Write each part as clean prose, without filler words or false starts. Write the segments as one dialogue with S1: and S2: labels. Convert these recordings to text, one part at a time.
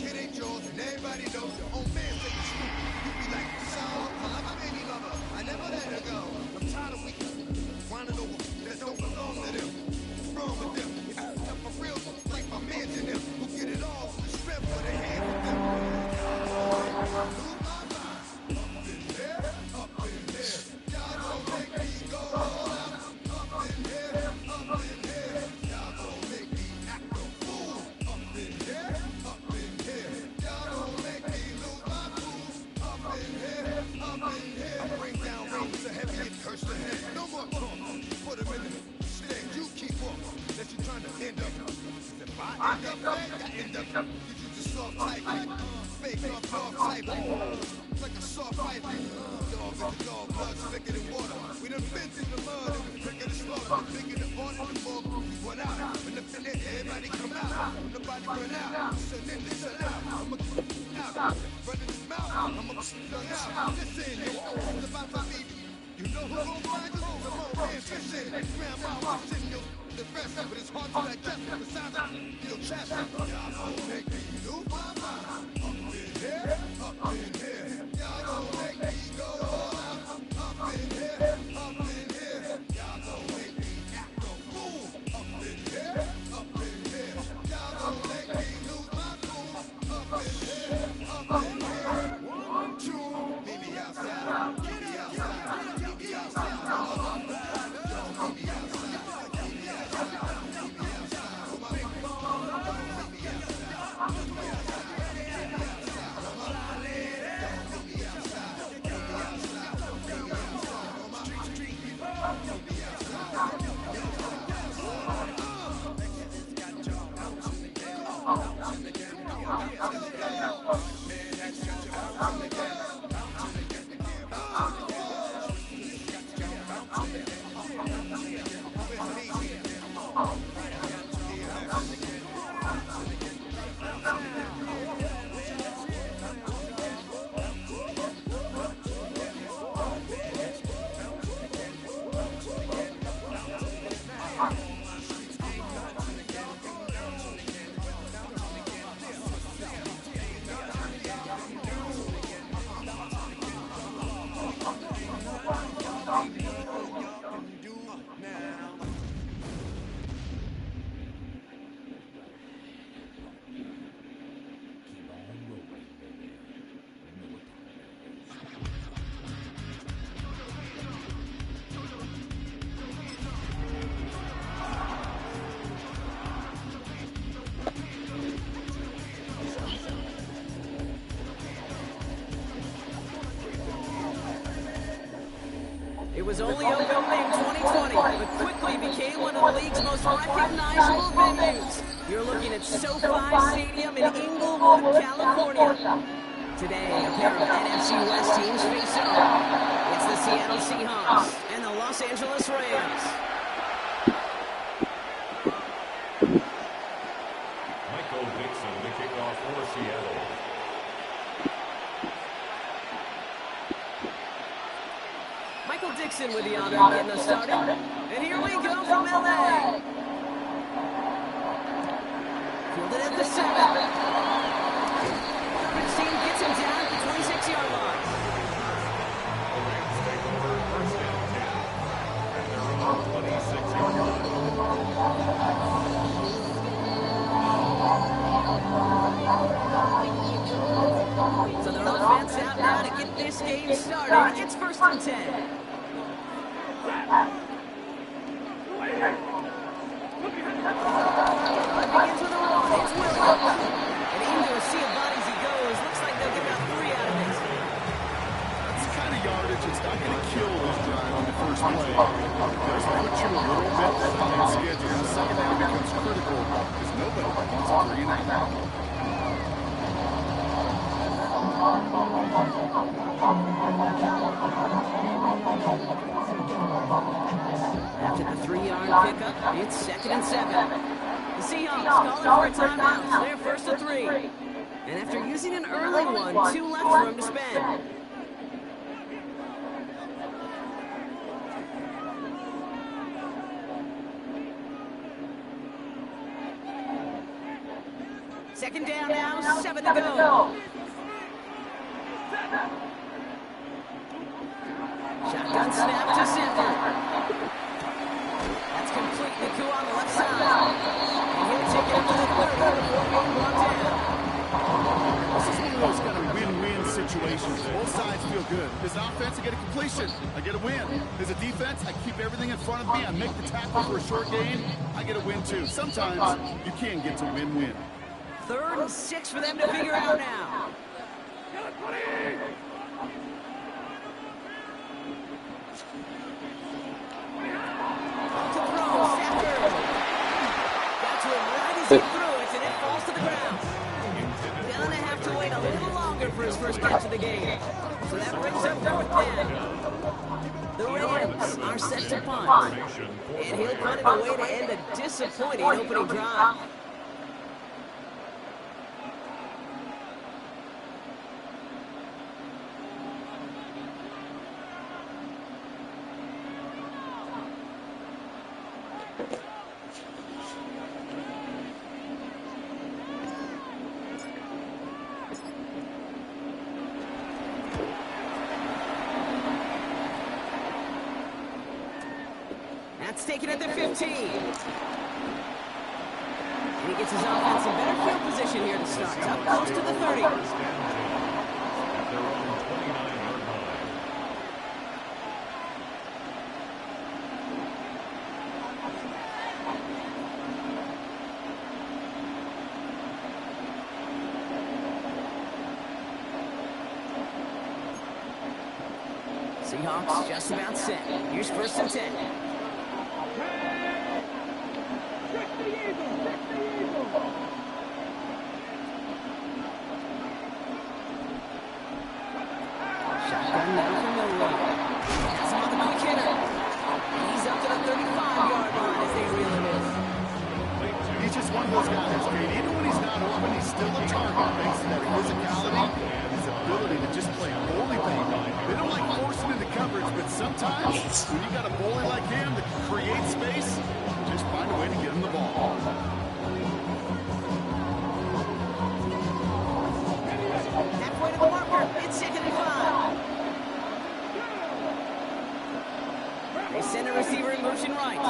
S1: kid ain't yours, and everybody knows your own man say you stupid. You be like, so, I'm a baby lover. I never let her go. I'm tired of weak whining over that don't belong to them. What's wrong with them? If you stuff for real, like my mans in them, who get it all from the strength of their hands with them. Lose my mind. Up in here, up in here. Y'all gon' make me go all out. Up in here, up in here. Y'all gon' make me act a fool. Up in here, up in here. Y'all gon' make me lose my cool. Up in here, up in here. I bring down rain so heavy it hurts the head. No more talk. Put him in the stand. You keep walking. That you trying to end up. If I end up bad, I end up. You use a soft type. Fake off dog type. It's like a soft pipe. Dog in the dog, blood thicker than water. We done been through the mud and we quicker to slaughter. Bigger than born in the morgue, we went out. When the fin everybody come out. Nobody run out. Listen in, listen out. I'ma out. Running his mouth. I'ma young out. Listen, yo, it's about my baby. You know who gon' find you? Come on, man, listen. Grandma watching you. The rest of it is hard to digest. Besides, your chest. Y'all gon' make me lose my mind. Up in here, up in here. Y'all gon' make me go all out. Up in here, up in here. Y'all gon' make me act a fool. Up in here, up in here. Y'all gon' make me lose my cool. Up in here, up in here. 1, 2, meet me outside. Meet me outside. Meet me outside. Meet me outside.
S2: It was only opened in 2020, but quickly became one of the league's most recognizable venues. You're looking at SoFi Stadium in Inglewood, California. Today, a pair of NFC West teams face off. It's the Seattle Seahawks and the Los Angeles Rams.
S3: Michael Dixon, the kickoff for Seattle.
S2: Michael Dixon with the honor of getting us started. And here we go from LA. Fielded at the 7. Coverage team gets him down at the 26-yard line.
S3: The Rams take over first down 10 at their own 26-yard line.
S2: So their offense out now to get this game started. It's first and 10. Begins with a run. It's Williams. And into a sea of bodies he goes. Looks like they'll get about 3 out of it.
S4: That's the kind of yardage that's not going to kill this drive on the first play. Just put you a little bit behind schedule. The second down becomes critical because nobody wants a 3-and-out.
S2: After the 3-yard pickup, it's second and 7. The Seahawks calling for a timeout. They're first and 3. And after using an early one, 2 left for him to spend. Second down now, 7 to go. Shotgun snap to Sanford. That's complete. Niku on the left side. And he'll take it up to the 30 before being brought down.
S4: This is one of those kind of win-win situations. Both sides feel good. As an offense, I get a completion. I get a win. As a defense, I keep everything in front of me. I make the tackle for a short gain. I get a win, too. Sometimes you can get to win-win.
S2: 3rd and 6 for them to figure out now. Up to throw, Sanford. Got to him right as he threw it, and it falls to the ground. Gonna have to wait a little longer for his first catch of the game. So that brings up 4th down. The Rams are set to punt. And he'll punt it away to end a disappointing opening drive. That's taken at the 15. And he gets his offense in better field position here to start. Up close to the 30.
S3: They're on 29-yard line.
S2: Seahawks just about set. Here's 1st and 10. Shotgun now from Millwall. Has him on the quick hitter. He's up to the 35-yard line as they reel him in.
S4: He's just one of those guys, Kate. Even when he's not open, he's still a target. Thanks to that physicality and his ability to just play bully ball. They don't like forcing into coverage, but sometimes when you got a bully like him that can create space, just find a way to get him the ball.
S2: Halfway to the marker. It's 2nd and 5. They send a receiver in motion right.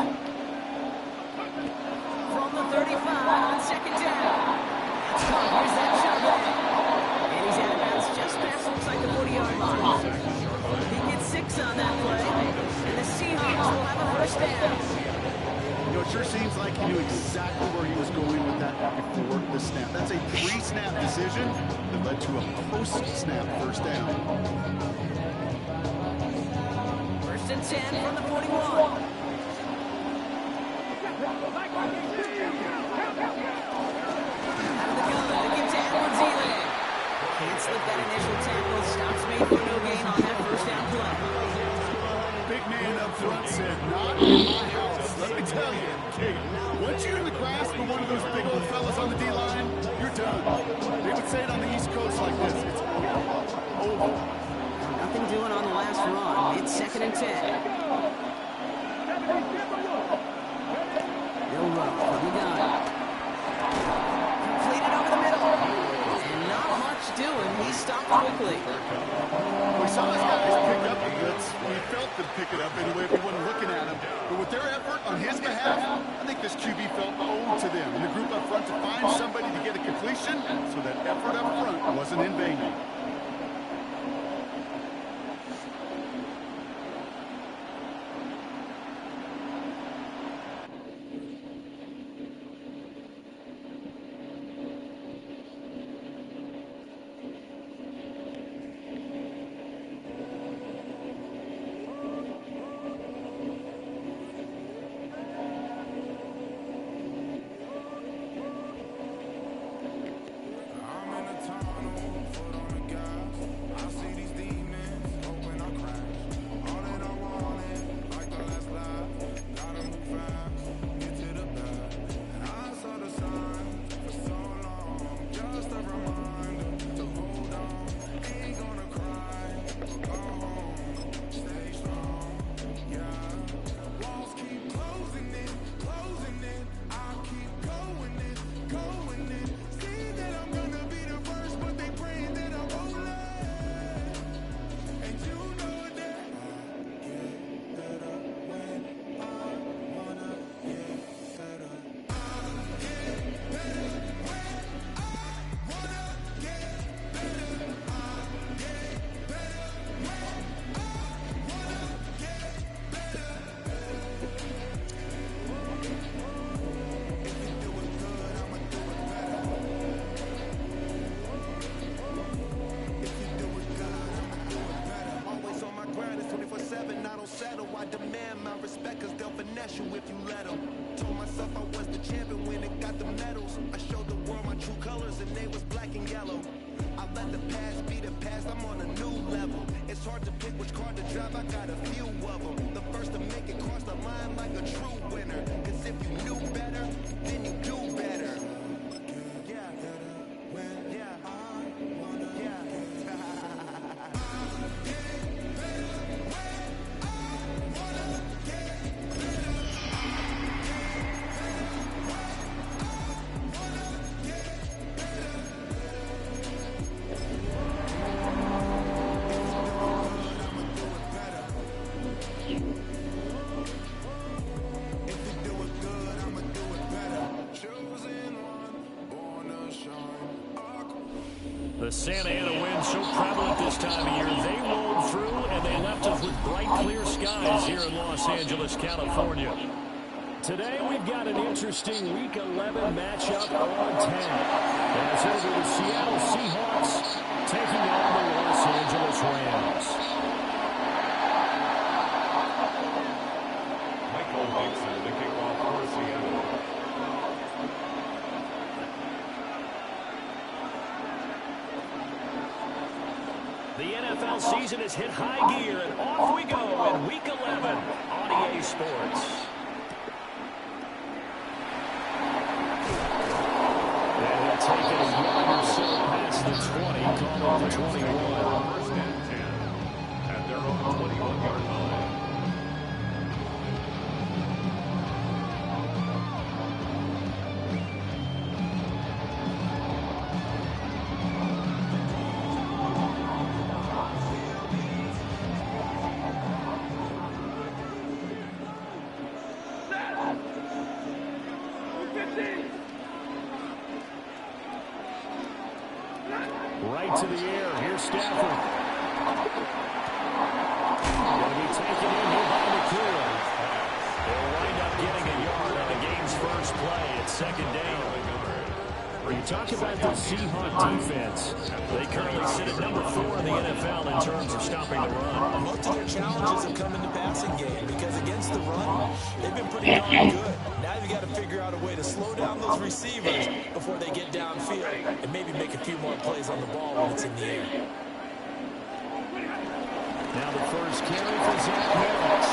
S2: From the 35 on 2nd down. That's caught. Here's that shotgun. And he's out of bounds just past looks like the 40-yard line. He gets 6 on that play. And the Seahawks will have a 1st down.
S4: You know, it sure seems like he knew exactly where he was going with that before the snap. That's a pre-snap decision that led to a post-snap 1st down.
S2: 1st and 10 from the 41. Can't slip that initial tackle. Stops made for no gain on that 1st down play.
S4: Big man up front said, not in my house. Let me tell you, Kate, once you're in the grasp of one of those big old fellas on the D-line, you're done. They would say it on the East Coast like this. It's over.
S2: Nothing doing on the last run. It's 2nd and 10. They'll run from the gun. Completed over the middle. And not much doing. He stopped quickly.
S4: We saw his guys pick up the blitz. We felt them pick it up anyway if we weren't looking at him. But with their effort on his behalf, I think this QB felt owed to them. And the group up front to find somebody to get a completion so that effort up front wasn't in vain.
S1: let the past be the past. I'm on a new level. It's hard to pick which car to drive. I got a few of them. The first to make it cross the line like a true winner. Cause if you knew better, then you do better.
S5: The Santa Ana wind so prevalent this time of year. They rolled through and they left us with bright, clear skies here in Los Angeles, California. Today we've got an interesting Week 11 matchup on 10. As it'll be the Seattle Seahawks taking on the Los Angeles Rams.
S3: Michael Dixon, the kickoff for Seattle.
S5: The NFL season has hit high gear, and off we go in Week 11 on EA Sports. And he'll take it a yard or so past the 20, call it the 21.
S3: First and 10 at their own 21-yard line.
S5: Right to the air. Here's Stafford. Going to be taken in here by McCool. They'll wind up getting a yard on the game's first play at second down. When you talk about the Seahawks defense, they currently sit at number 4 in the NFL in terms of stopping the run.
S6: Most of their challenges have come in the passing game because against the run, they've been pretty darn good. Now you've got to figure out a way to slow down those receivers before they get downfield and maybe make a few more plays on the ball when it's in the air.
S5: Now the first carry for Zach Harris.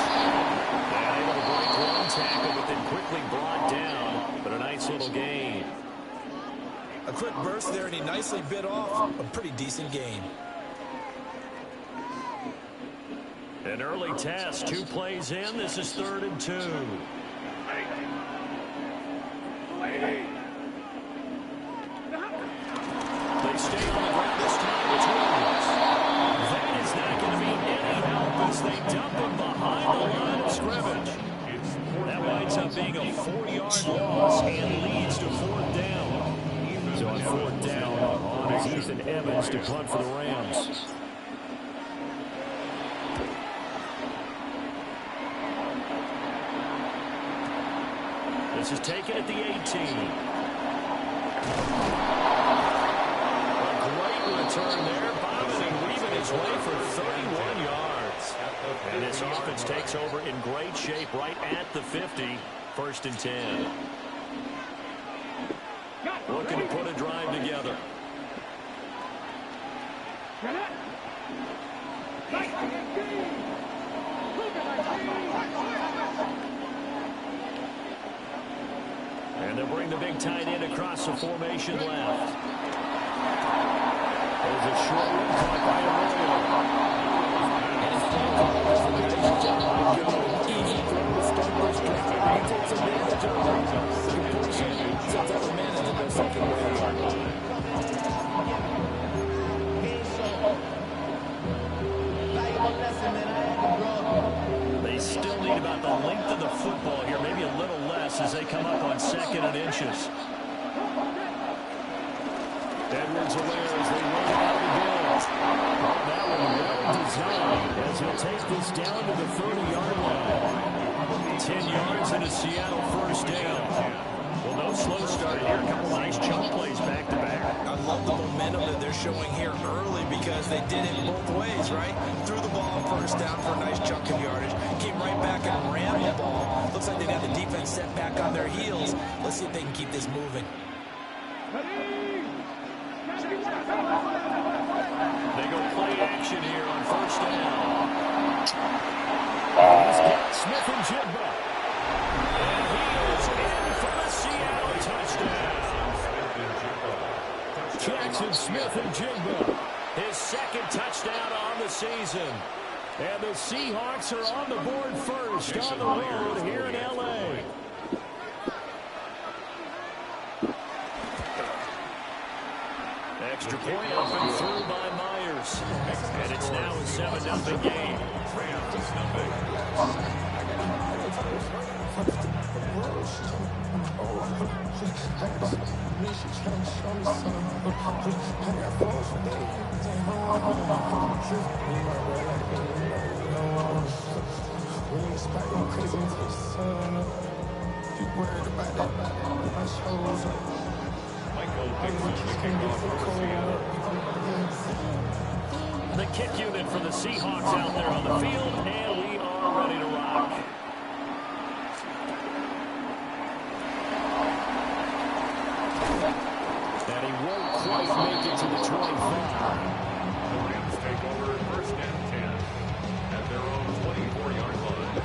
S5: And able to break one tackle, but then quickly brought down. But a nice little gain.
S6: A quick burst there, and he nicely bit off a pretty decent gain.
S5: An early test, 2 plays in. This is 3rd and 2. They stay on the ground this time. It's Williams. That is not going to be any help as they dump him behind the line of scrimmage. That winds up being a 4-yard loss and leads to 4th down. So on 4th down, on is Ethan Evans to punt for the Rams. This is taken at the 18. A great return there, bobbing and weaving his way for 31 yards. And this offense takes over in great shape right at the 50, 1st and 10. Looking to put a drive together. And they'll bring the big tight end across the formation left. There's a short one caught by Arroyo. And his play callers for the nice job. Easy throw to start this drive. He takes advantage of the completion. Sets up a man in the second round. They still need about the length of the football here, maybe a little less as they come up on 2nd and inches. Edwards aware as they run out of the ball. Oh, that one well designed as he'll take this down to the 30-yard line. 10 yards and a Seattle 1st down. Well, no slow start here. A couple nice chunk plays back-to-back.
S6: I love the momentum that they're showing here early because they did it both ways, right? Threw the ball on 1st down for a nice chunk of yardage. Came right back and ran the ball. Looks like they got the defense set back on their heels. Let's see if they can keep this moving.
S1: Ready?
S5: They go play action here on first down. He's got Smith and Jigba. And he is in for the Seattle touchdown. Jackson Smith and Jigba. His second touchdown on the season. And the Seahawks are on the board first on the road here in L.A. Extra point up and through by Myers. And it's now a 7-0 game. The kick unit for the Seahawks out there on the field, and we are ready to rock. And he won't quite make it to the 25.
S3: The Rams take over first and 10 at their own 24-yard line.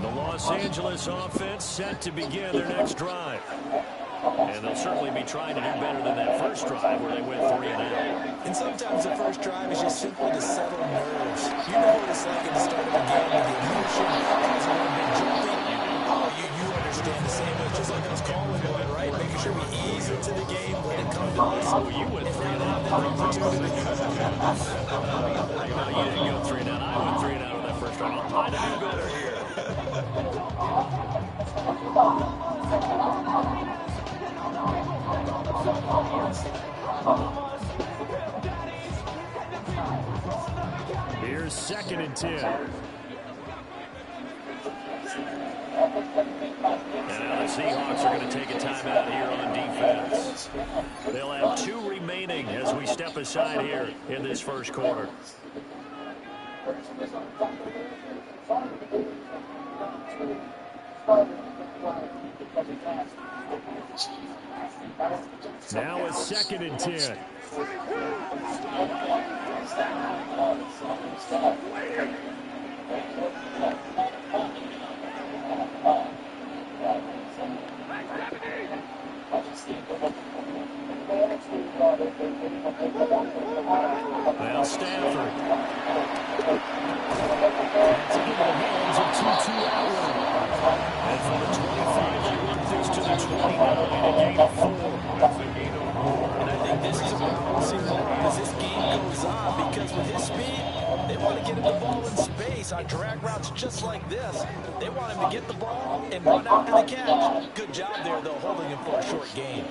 S5: The Los Angeles offense set to begin their next drive. And they'll certainly be trying to do better than that first drive where they went 3 and out.
S6: And sometimes the first drive is just simply to settle nerves. You know what it's like at the start of a game with the emotion, it's a little bit jumpy. Oh, you understand the same way, just like us calling one, right? Making sure we ease into the game, let it come to us.
S5: Oh, you went 3 and out. You didn't go 3 and out. I went 3 and out on that first drive. I'll try to do better here. Here's 2nd and 10. And now the Seahawks are going to take a timeout here on defense. They'll have 2 remaining as we step aside here in this first quarter. Now it's 2nd and 10. Well, Stafford. That's into the hands of Tutu Atwell. And from the 25, they work this to the 29, a gain of 4.
S6: And I think this is what we'll see more as this game goes on, because with his speed, they want to get him the ball in space on drag routes just like this. They want him to get the ball and run after the catch. Good job there, though, holding him for a short gain.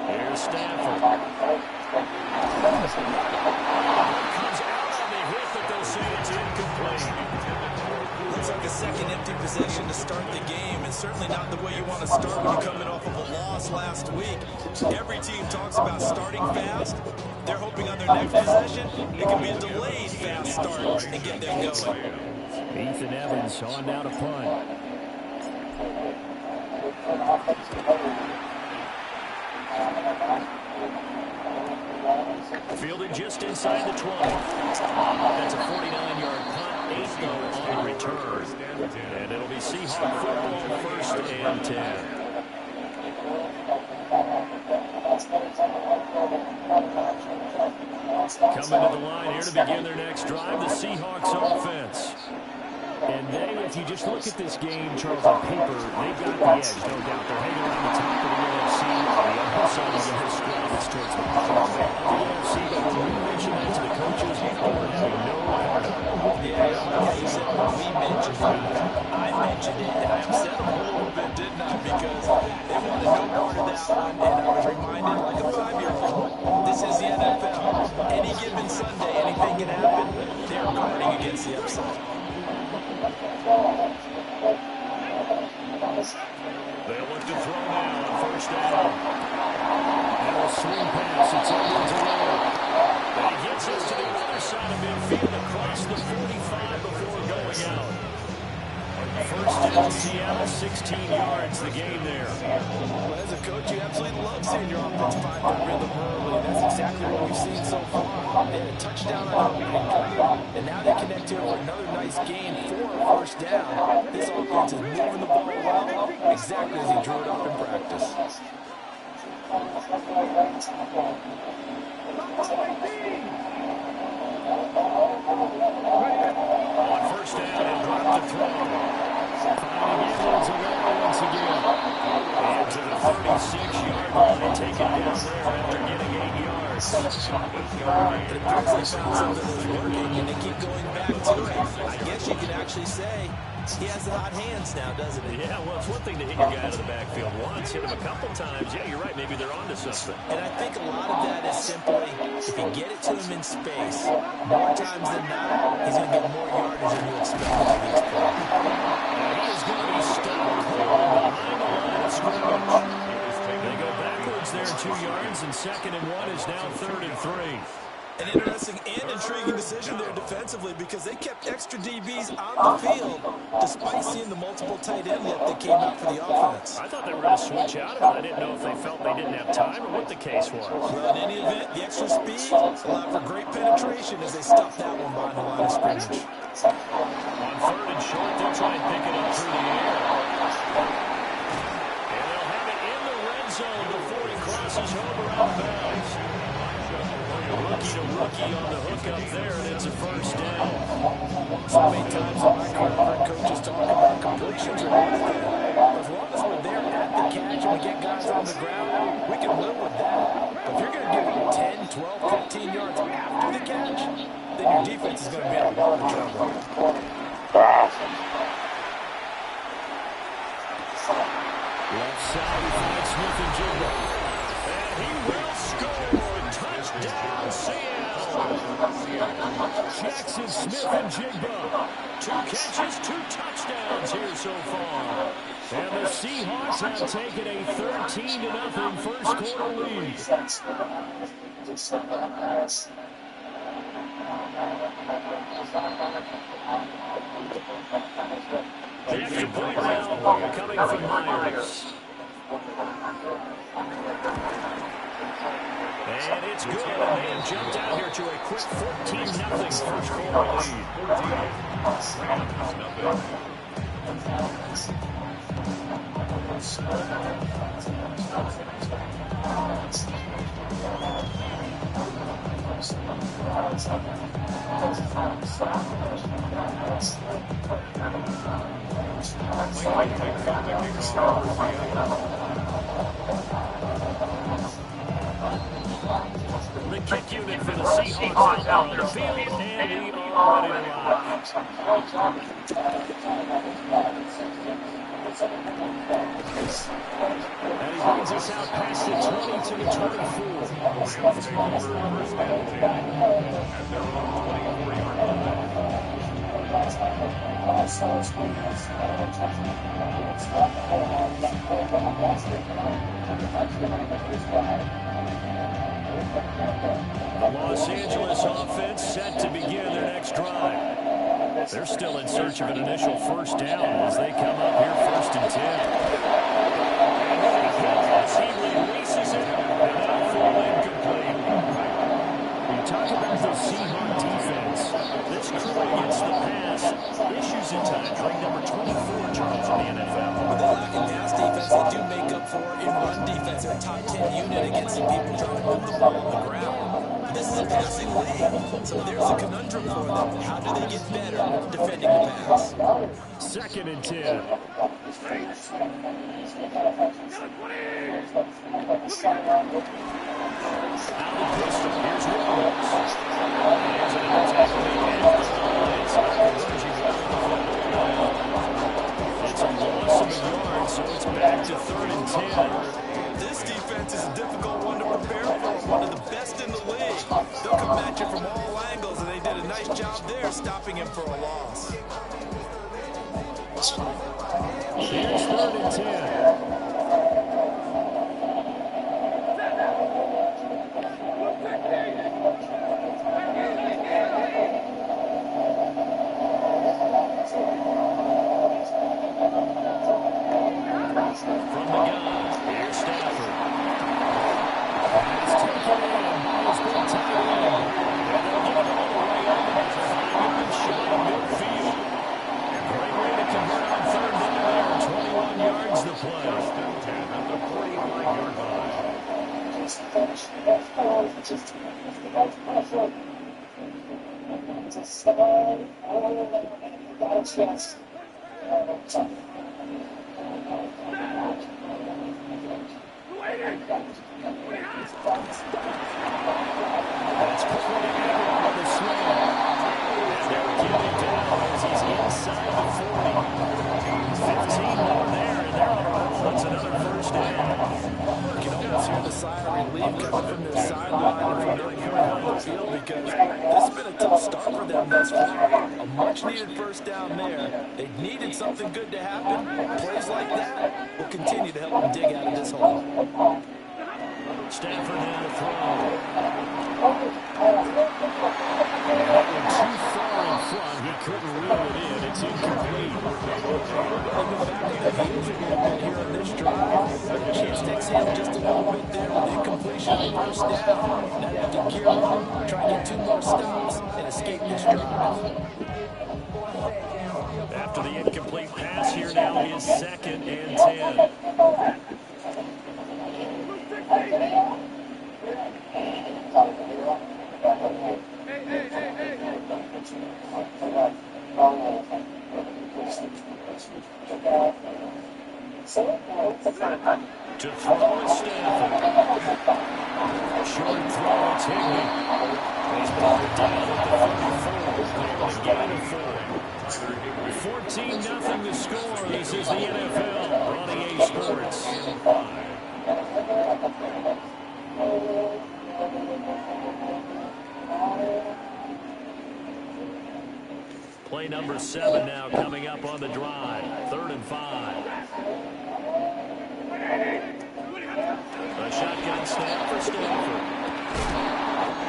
S5: Here's Stafford. Comes out on the hit, but they'll say it's incomplete.
S6: Looks like a second empty possession to start the game, and certainly not the way you want to start when you're coming off of a loss last week. Every team talks about starting fast. They're hoping on their next possession, it can be a delayed fast start and get them going.
S5: Ethan Evans on down to punt. Fielded just inside the 20. That's a 49-yard punt, 8 though on the return. And it'll be Seahawk football, 1st and 10. Coming to the line here to begin their next drive, the Seahawks offense. And they, if you just look at this game, Charles, on paper, they've got the edge, no doubt. They're hanging around the top of the NFC. On the other side of the squad is towards the bottom. The NFC, but when we mention that to the coaches, they were having no part of it.
S6: Yeah, you said when we mentioned it. I mentioned it, and I upset them a little bit, didn't I? Because they wanted no part of that one, and I was reminded like a 5-year-old, this is the NFL. Any given Sunday, anything can happen. They're guarding against the upside.
S5: They'll look to throw now on first down. And a swing pass. It's over to Miller. And he gets us to the other side of midfield across the 45 before going out. First down, Seattle, 16 yards, the game there.
S6: Well, as a coach, you absolutely love seeing your offense find their rhythm early. That's exactly what we've seen so far. They had a touchdown on opening drive, and now they connect here for another nice gain for a first down. This offense is moving the ball well, exactly as he drew it up in practice.
S5: On first down, they'll drop the throw. Finding Edwards once again. And to the 36-yard line. They take it down there after getting 8 yards.
S6: It appears they found something that's working, and they keep going back to it. I guess you can actually say he has the hot hands now, doesn't he?
S5: Yeah, well, it's one thing to hit your guy out of the backfield once, hit him a couple times. Yeah, you're right. Maybe they're onto something.
S6: And I think a lot of that is simply, if you get it to him in space, more times than not, he's going to get more yardage than you expect on these plays.
S5: He is going to be stopped behind the line of scrimmage. They go backwards there 2 yards, and 2nd and 1 is now 3rd and 3.
S6: An interesting and intriguing decision there defensively because they kept extra DBs on the field despite seeing the multiple tight end look that came out for the offense.
S5: I thought they were going to switch out of it. I didn't know if they felt they didn't have time or what the case was.
S6: Well, in any event, the extra speed allowed for great penetration as they stuffed that one behind the line of scrimmage.
S5: On 3rd and short, they'll try and pick it up through the air. And they'll have it in the red zone before he crosses over out of bounds. Rookie to rookie on the hook up there, and it's a first down.
S6: So many times in my career, I've heard coaches talk about completions or anything. As long as we're there at the catch and we get guys on the ground, we can live with that. But if you're going to give them 10, 12, 15 yards after the catch, then your defense is going to be in a lot of trouble.
S5: Left side, he finds Smith and Jigba. And he will score. Touchdown, Seattle. Jackson, Smith, and Jigba. 2 catches, 2 touchdowns here so far. And the Seahawks have taken a 13-0 first quarter lead. The extra point now coming from Myers. And it's good. And they have jumped out here to a quick 14-0 first quarter The kick unit for the Seahawks out on the field, and we are ready to rock. And he brings us out past the 20 to the 24.
S3: Rams take over first down 10 at their own 24-yard line.
S5: The Los Angeles offense set to begin their next drive. They're still in search of an initial first down as they come up here 1st and 10. He releases it, and that'll fall incomplete. You talk about the Seahawks defense. This crew against the pass. Issues at times, ranked number 24, Charles, in the NFL.
S6: When they lack in pass defense, they do make up for it in run defense. They're a top 10 unit against the people trying to move the ball on the ground. This is a passing league, so there's a conundrum for them. How do they get better defending the pass?
S5: 2nd and 10. Out of the pistol, here's Williams. Here's an attack It's a loss of a yard, so it's back to 3rd and 10.
S6: This defense is a difficult one to prepare for, one of the best in the league. They'll come at you from all angles, and they did a nice job there stopping him for a loss.
S5: Here's 3rd and 10. From the gun, here's Stafford. Pass taken in. It's been tied in. And they'll get it all the way up and shy of midfield. Great way to convert on third down there. 21 yards to play.
S3: First and 10 at the 45-yard line.
S5: That's quickly together on the swing. And they'll get it down as he's inside the 40. 15 more there, and they're on a roll. It's another first down.
S6: Look, you almost hear the sigh of relief coming from their sideline and from their point on the field because this has been a tough start for them thus far. A much-needed first down there. They needed something good to happen. Plays like that will continue to help them dig out of this hole.
S5: Stafford in the throw. Too far in front, he couldn't reel it in. It's incomplete.
S6: Looking back on the heels a little bit here on this drive. A chance to exhale just a little bit there with incompletion on first down. Now they have to gear up, try and get 2 more stops, and escape this drive.
S5: After the incomplete pass here now is 2nd and 10. To throw is Stafford. Short throw, it's Higbee. He's brought down at the 44. They have a gain of 4. 14-0 to score. This is the NFL on EA Sports. Play number 7 now coming up on the drive. 3rd and 5. A shotgun snap for Stafford.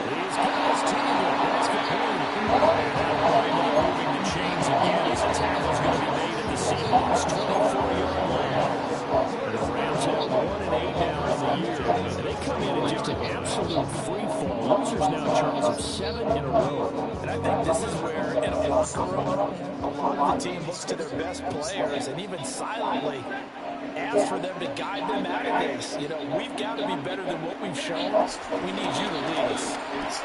S5: He's got his tackle. That's complete. And now moving the chains again as the tackle's going to be made at the Seahawks' 24-yard line. The Rams have 1-8 now on the year. And they come in just an absolute free-fall. Losers now, Charles, of 7 in a row.
S6: And I think this is where, in a locker room, a lot of the team looks to their best players and even silently ask for them to guide them out of this. You know, we've got to be better than what we've shown. We need you to lead us.
S5: It's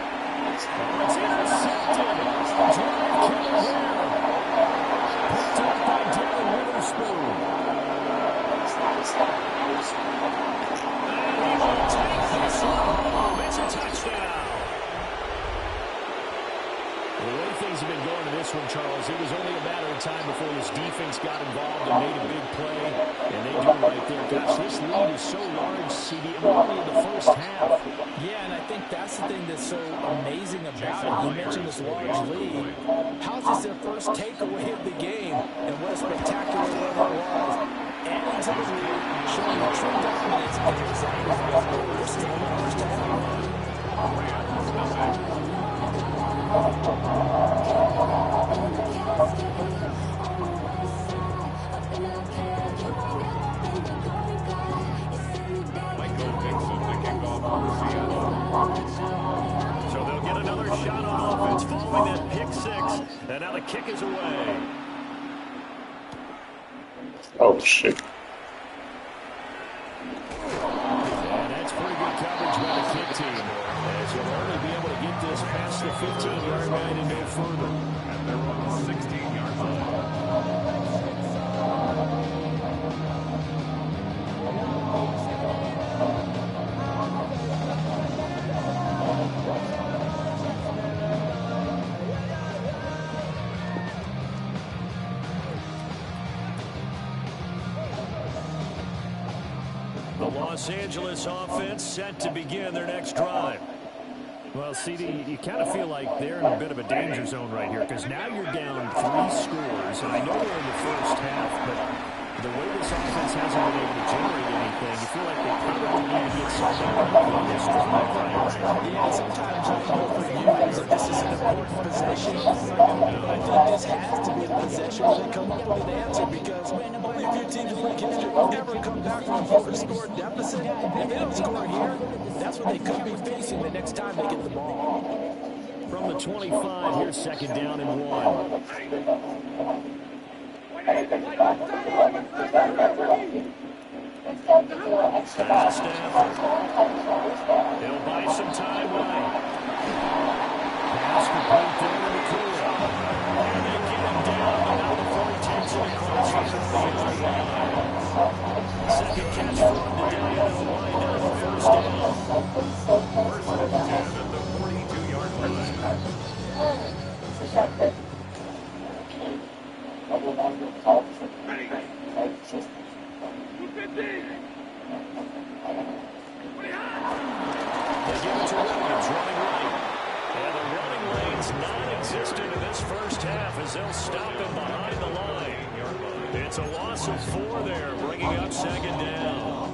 S5: intercepted. Drive killer here. Picked up by Devin Witherspoon. And he will take this one home. It's a touchdown. The way things have been going in this one, Charles, it was only a matter of time before this defense got involved and made a big play. And they do right there. Gosh, this lead is so large, CD, and only in the first half.
S6: Yeah, and I think that's the thing that's so amazing about it. You mentioned this large lead. How's this their first takeaway of the game? And what a spectacular one it was. Adding to the lead, showing the true dominance of the Zappers. This is the first half.
S5: So they'll get another shot on offense following that pick 6. And now the kick is away.
S7: Oh, shit.
S5: And that's pretty good coverage by the kick team. As you'll only be able to get this past the 15-yard line and no further.
S3: And they're on the 16-yard line.
S5: The Los Angeles offense set to begin their next drive. Well, CD, you kind of feel like they're in a bit of a danger zone right here because now you're down 3 scores, and I know we're in the first half, but the way this offense hasn't been able to generate anything, you feel like they probably need to get something on this drive right.
S6: Yeah, sometimes I hope for you that this is an important possession. But I think this has to be a possession where they come up with an answer because Because only a few teams in league history ever come back from a 4-score deficit. And if they don't score here, that's what they could be facing the next time they get the ball.
S5: From the 25, here's second down and 1. Stafford. He'll buy some time right. Pass complete there to McCool. And they get him down, but now the 40 takes it across the 40-yard line. Second catch for him today, and it'll wind up a first down.
S3: First and 10 at the 42-yard line.
S5: They give it to Williams, running right. And the running lane's non-existent in this first half as they'll stop him behind the line. It's a loss of 4 there, bringing up second down.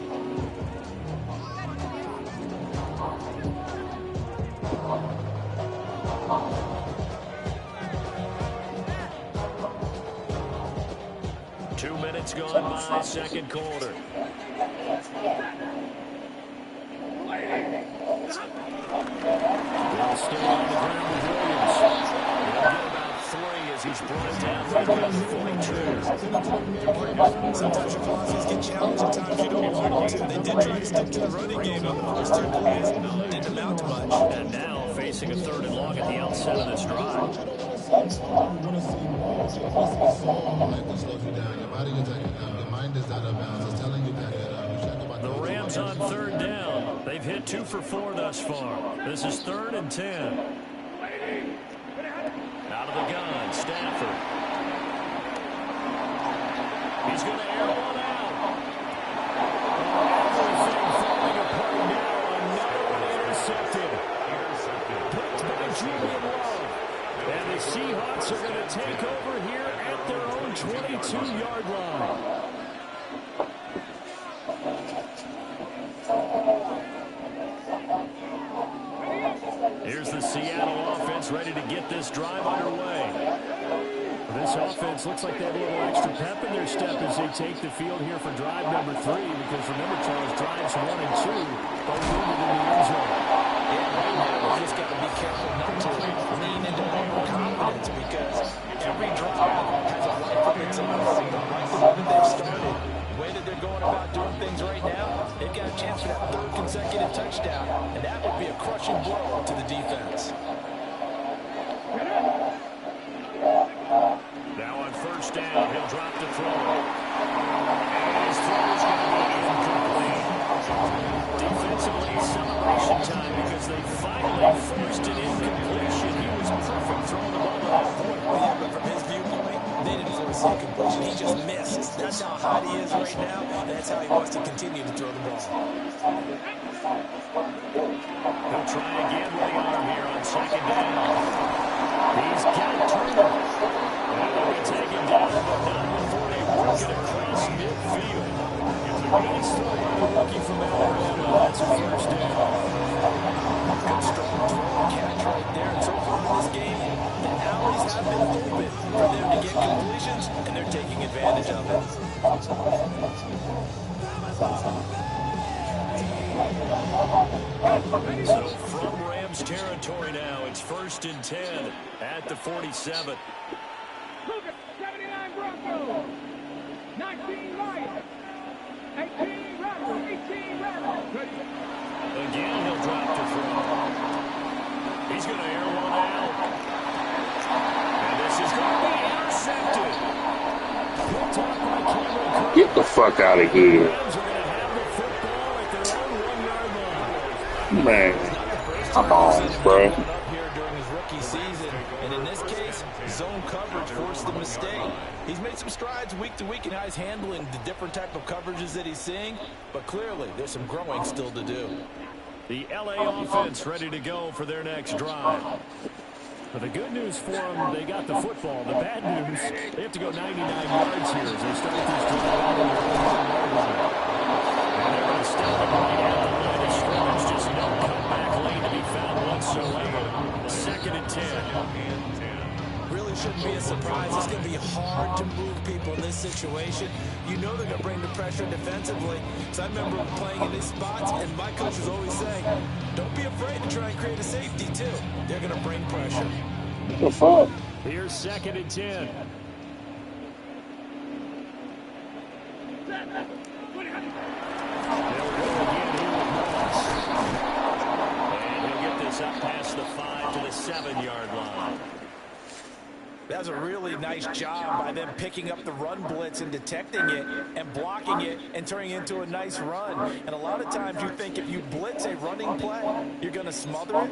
S5: Two minutes gone by, second quarter. They'll stay on the ground with Williams. He'll get about 3 as he's brought down right around the 42.
S6: Sometimes your philosophies get challenged, at times you don't want them to. They did try to stick to the running game on the first 2 plays. Didn't amount to much.
S5: And now facing a 3rd and long at the outset of this drive. The Rams on 3rd down. They've hit 2 for 4 thus far. This is 3rd and 10. Out of the gun, Stafford. He's going to air one out. Everything falling apart now. Another one intercepted. Picked by Julian Love. And the Seahawks are going to take over here at their own 22-yard line. Here's the Seattle offense ready to get this drive underway. This offense looks like they have a little extra pep in their step as they take the field here for drive number 3. Because remember, Charles, drives 1 and 2 both ended in the end zone.
S6: Yeah, right now you just got to be careful not to lean into overconfidence because every drive has a life of its own. Right the moment they've started, the way that they're going about doing things right now, they've got a chance for that 3rd consecutive touchdown, and that would be a crushing blow to the defense.
S5: Now on 1st down, he'll drop the throw. And his throw is going to be incomplete. Defensively, celebration time because they finally forced an incompletion. He was perfect throwing the ball to that point.
S6: Yeah, but from his viewpoint, they didn't force the incompletion. He just missed. That's how hot he is right now, and that's how he wants to continue to throw the ball.
S5: He'll try again with the arm here on 2nd down. He's got Turner. And they'll be taken down, but not before they work it across midfield. It's a nice throw by the rookie from Alabama. That's a 1st down.
S6: Good strong throw and catch right there. And so far in this game, the alleys have been open for them to get completions, and they're taking advantage of it.
S5: So from Rams territory now, it's 1st and 10 at the 47.
S7: 79 Broncos, 19 Lions, 18 Rebels, 18 Rebels.
S5: Again, he'll drop to throw. He's going to air one out. And this is going to be intercepted. Picked off by Cameron Kirk.
S8: Get the fuck out of here.
S5: Rams are going to have the football at their own 1-yard line.
S8: Man, come on, bro.
S6: Up here during his rookie season, and in this case, zone coverage forced the mistake. He's made some strides week to week in how he's handling the different type of coverages that he's seeing, but clearly there's some growing still to do.
S5: The LA offense ready to go for their next drive. But the good news for them, they got the football. The bad news, they have to go 99 yards here as they start this drive out on their own 1-yard line. And they're going to stop it right at the line of scrimmage. Just no comeback lane to be found whatsoever. 2nd and 10.
S6: Really shouldn't be a surprise. It's going to be hard to move people in this situation. You know they're going to bring the pressure defensively. So I remember playing in these spots, and my coach was always saying, don't be afraid to try and create a safety, too. They're going to bring pressure.
S8: What the fuck?
S5: Here's 2nd and 10. Up past the 5 to the 7-yard line.
S6: That's a really nice job by them picking up the run blitz and detecting it and blocking it and turning it into a nice run. And a lot of times you think if you blitz a running play, you're going to smother it.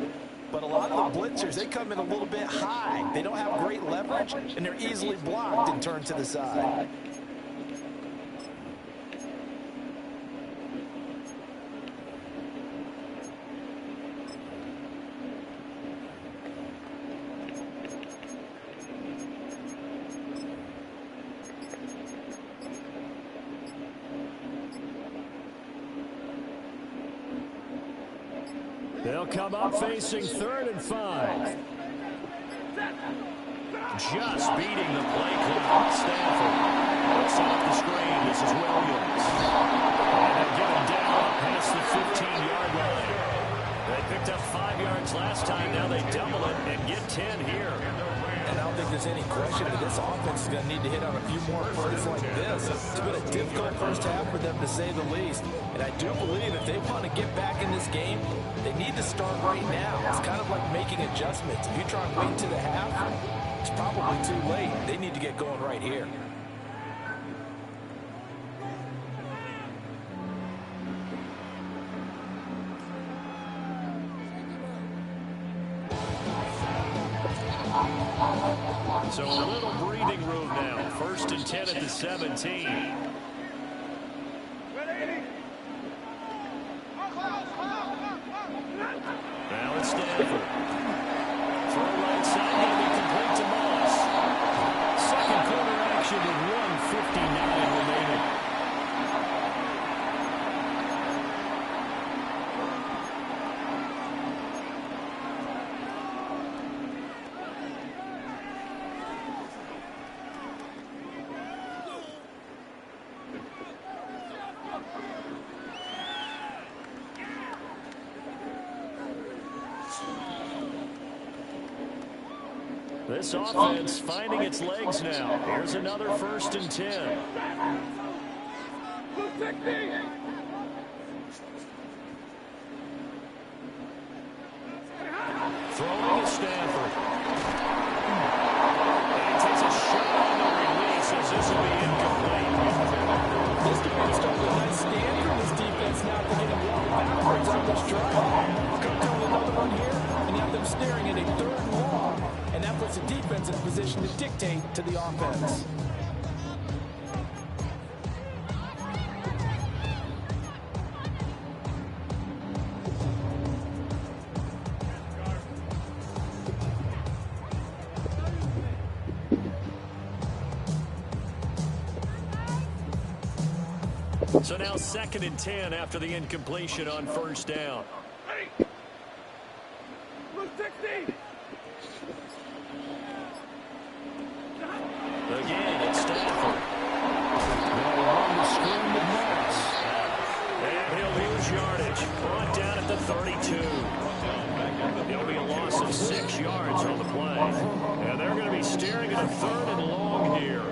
S6: But a lot of the blitzers, they come in a little bit high. They don't have great leverage, and they're easily blocked and turned to the side.
S5: They'll come up facing 3rd and 5. Just beating the play clock. Stanford looks off the screen. This is Williams. And they'll get him down past the 15-yard line. They picked up 5 yards last time. Now they double it and get 10 here.
S6: And I don't think there's any question that this offense is going to need to hit on a few more plays like this. It's been a difficult first half for them, to say the least. And I do believe if they want to get back in this game, they need to start right now. It's kind of like making adjustments. If you try and wait to the half, it's probably too late. They need to get going right here.
S5: So a little breathing room now. 1st and 10 at the 17. Now it's Stanford. Throw right side, going to be complete to Moss. Second quarter action with 1:59 remaining. This offense finding its legs now. Here's another 1st and 10. Throwing is Stanford. And he takes a shot on the release as this will be incomplete.
S6: This defense started a nice stand from this defense now to get him walking backwards on this drive. Go to another one here, and you have them staring at a 3rd and long. And that puts the defense in a position to dictate to the offense.
S5: So now 2nd and 10 after the incompletion on 1st down. Again, it's Stanford. They'll run the screen with Moss. And he'll lose yardage. Brought down at the 32. There'll be a loss of 6 yards on the play. And they're going to be staring at a 3rd and long here.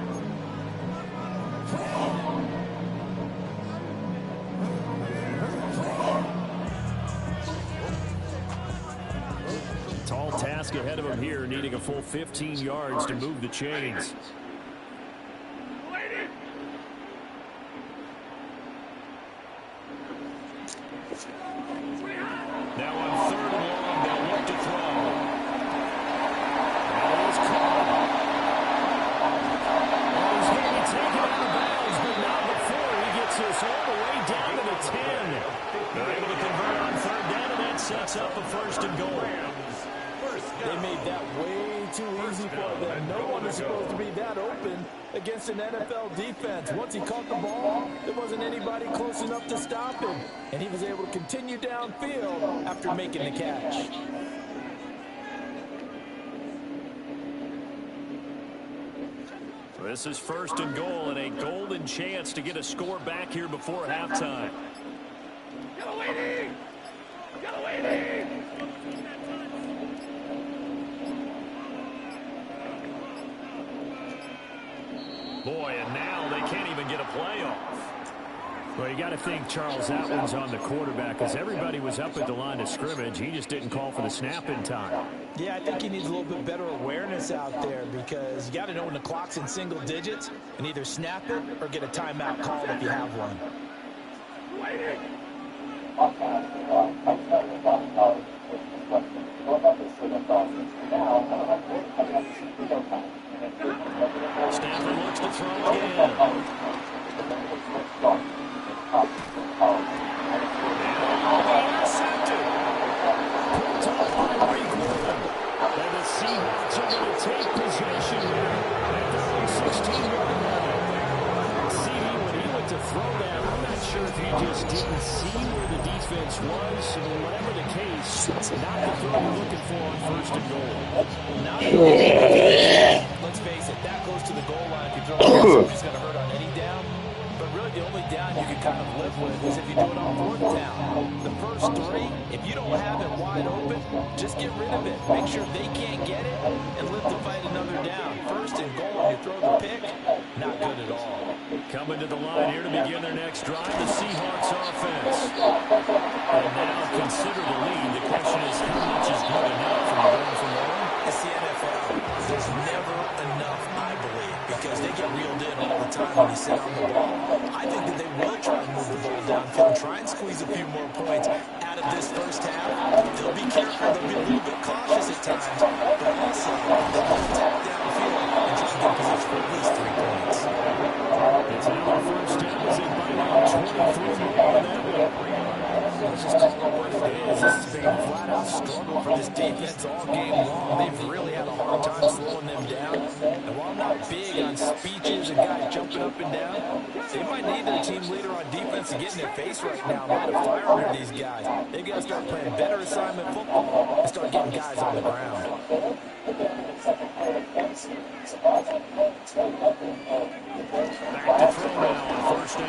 S5: Tall task ahead of him here, needing a full 15 yards to move the chains. Now on 3rd and long, they'll look to throw. That is caught. Oh, he's going to be taken out of bounds, but not before he gets this all the way down to the 10. They're able to convert on 3rd down, and that sets up a 1st and goal.
S6: They made that way too easy for them. No one is supposed to be that open against an NFL defense. Once he caught the ball, there wasn't anybody close enough to stop him. And he was able to continue downfield after making the catch.
S5: This is first and goal and a golden chance to get a score back here before halftime. Boy, and now they can't even get a play off. Well, you got to think, Charles, that one's on the quarterback because everybody was up at the line of scrimmage. He just didn't call for the snap in time.
S6: Yeah, I think he needs a little bit better awareness out there because you got to know when the clock's in single digits and either snap it or get a timeout called if you have one.
S5: Stanford looks to throw again. Seahawks are going to take possession here at their own 16-yard line. CD, when he went to throw that, I'm not sure if he just didn't see where the defense was. Whatever the case, not the throw you're looking for on first and goal.
S6: Let's face it, that goes to the goal line. If you throw it, it's going to hurt on any down. But really, the only down you can kind of live with is if you do it on fourth down. The first three, if you don't have it wide open, just get rid of it. Make sure they can't get it and live to fight another down. First and goal, and you throw the pick, not good at all.
S5: Coming to the line here to begin their next drive, the Seahawks offense. And now consider the lead. The question is, how much is good enough from going from one?
S6: It's the NFL. There's never enough, I believe, because they get reeled in all the time when you sit on the ball. I think that they will try and move the ball downfield and try and squeeze a few more points out of this first half. They'll be careful. They'll be a little bit cautious at times, but also they'll attack downfield and try to get position for at least 3 points.
S5: It's now their first down as they bite out 23 more on that one.
S6: Let's just call it what it is. This has been a flat-out struggle for this defense all game long. They've really had a hard time slowing them down. And while I'm not big on speeches and guys jumping up and down, they might need their team leader on defense to get in their face right now, light a fire under these guys. They've got to start playing better assignment football and start getting guys on the ground.
S5: Back to throw now on first down.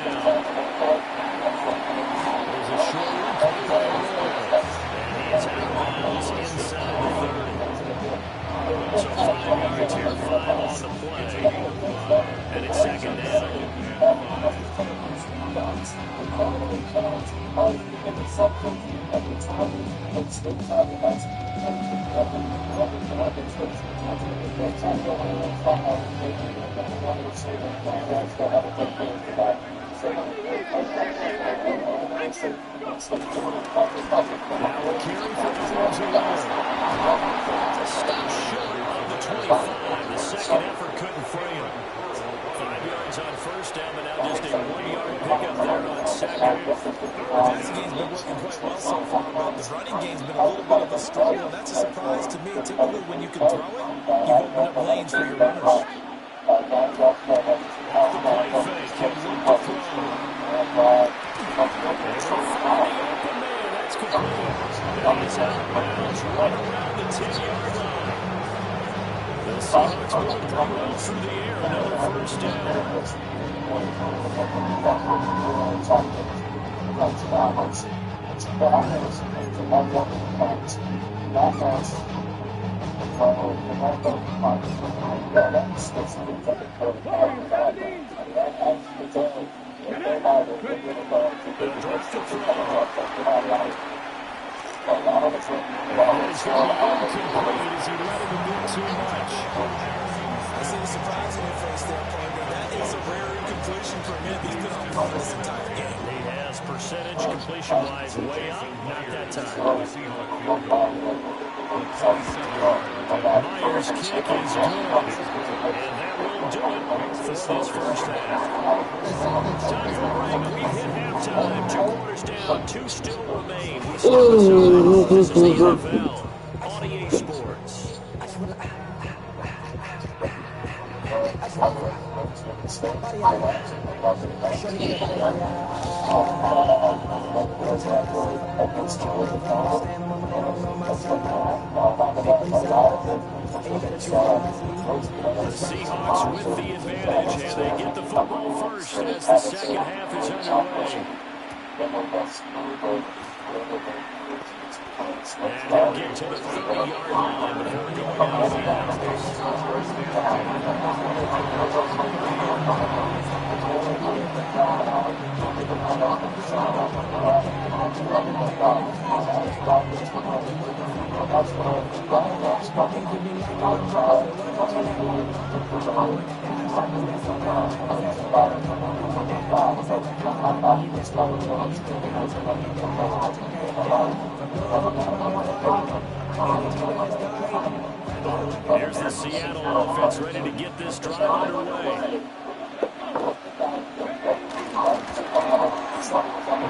S5: There's a short one played by Roy. And he is out of bounds inside the 30. So 5 yards here, 5 on the play. And it's second down. Now a carry for Edwards alone. Stop short of the 25. The second effort couldn't free him. 5 yards on first down, but now just a 1-yard pickup there on second.
S6: The passing game's been working quite well so far, but the running game's been a little bit of a struggle, and that's a surprise to me. Typically, when you can throw it, you open up lanes for your runners.
S5: The play fake, he'll look to throw. Open man, that's complete. And he's out of bounds right around the 10-yard line. The Seahawks moving pretty well through the air. Another first down. The drop to throw. It's going to be incomplete as he let him a bit too much.
S6: I see the surprise in your face there, Parker. That is a rare incompletion for him. He's been on par this entire game.
S5: He has percentage completion-wise way up. Not that time. Myers' kick is good. And that will do it for this first half. Time for a break. We hit halftime. 2 quarters down. 2 still remain. We start with some this is the NFL on EA Sports. The Seahawks with the advantage, and they get the football first as the second half is underway. And he'll get to the 30-yard line before going out of bounds. Here's the Seattle offense ready to get this drive underway. A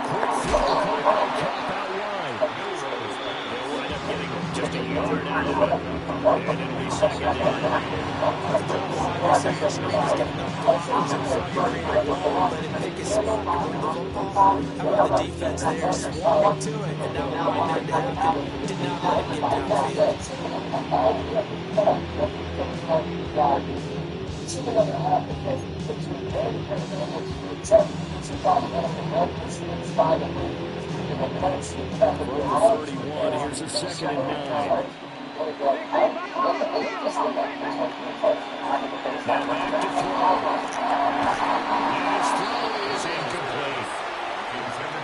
S5: quick throw caught by Cup out wide. They'll wind up getting just a yard out of it. And it'll be second down.
S6: How about the defense there swarming to it, and now allowing that to happen. Did not let him get downfield.
S5: From the 31, here's a 2nd and 9. Now back to throw. And his throw is incomplete.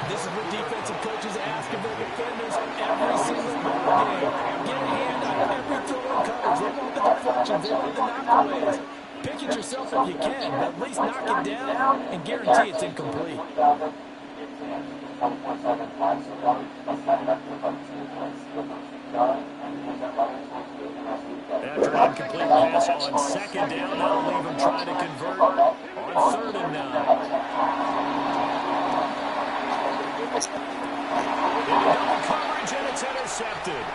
S6: This is what defensive coaches ask of their defenders every single ball game. Get a hand on every throw and coverage. They want the deflections. They want the knockaways. Pick it yourself if you can, but at least knock it down and guarantee it's incomplete.
S5: After an incomplete pass on 2nd down, that'll leave him trying to convert on 3rd and 9. Into double coverage, and it's intercepted.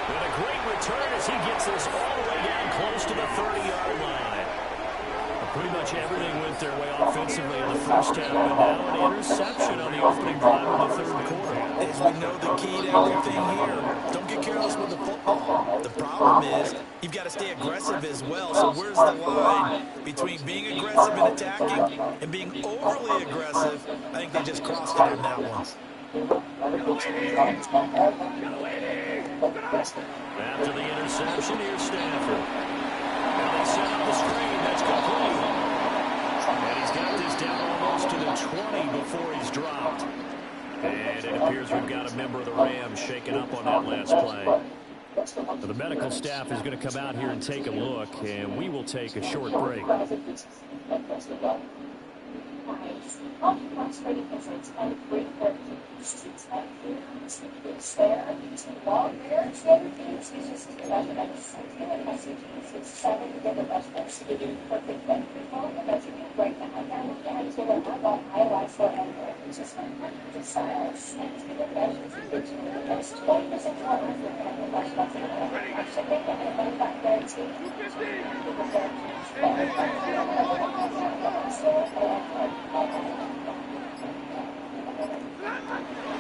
S5: And a great return as he gets this all the way down close to the 30-yard line. Pretty much everything went their way offensively in the first half, but now an interception on the opening drive of the 3rd quarter.
S6: As we know, the key to everything here, don't get careless with the football. The problem is you've got to stay aggressive as well. So where's the line between being aggressive and attacking and being overly aggressive? I think they just crossed it on that one.
S5: After the interception, here's Stanford. Now they set up the screen. That's complete. And he's got this down almost to the 20 before he's dropped. And it appears we've got a member of the Rams shaken up on that last play. So the medical staff is going to come out here and take a look, and we will take a short break.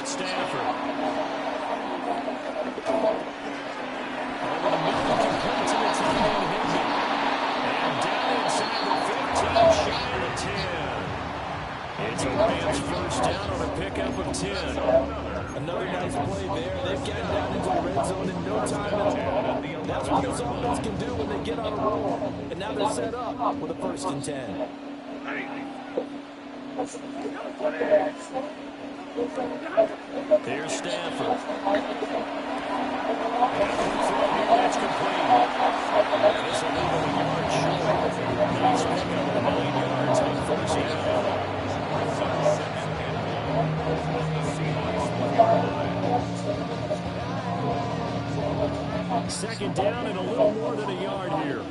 S5: Stanford. Over the middle, complete to the tight end Higbee. And down inside the 15, shy of the 10. It's a Rams first down on a pickup of 10.
S6: Another nice play there. They've gotten down into the red zone in no time at all. That's what this offense can do when they get on a roll. And now they're set up with a 1st and 10.
S5: Here's Stanford. That's complete. And this will leave him a yard short. Nice pickup of 9 yards on 1st down. 2nd down and a little more than a yard here.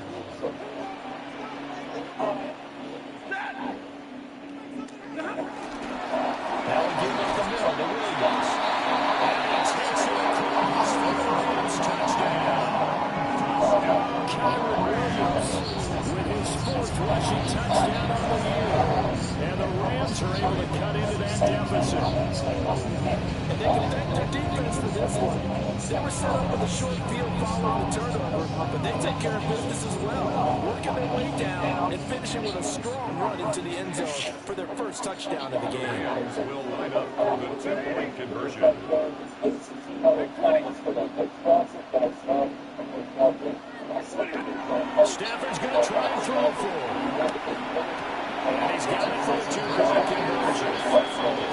S5: Now we give up the middle to Williams. And he takes it across for the Rams touchdown. Kyron Williams with his 4th rushing touchdown of the year. And the Rams are able to cut into that deficit.
S6: And they can thank their defense for this one. They were set up with a short field following the turnover, but they take care of business as well, working their way down and finishing with a strong run into the end zone for their first touchdown of the game.
S3: Rams will line up for the two-point conversion.
S5: Stafford's going to try and throw for him. And he's got it for the two-point conversion.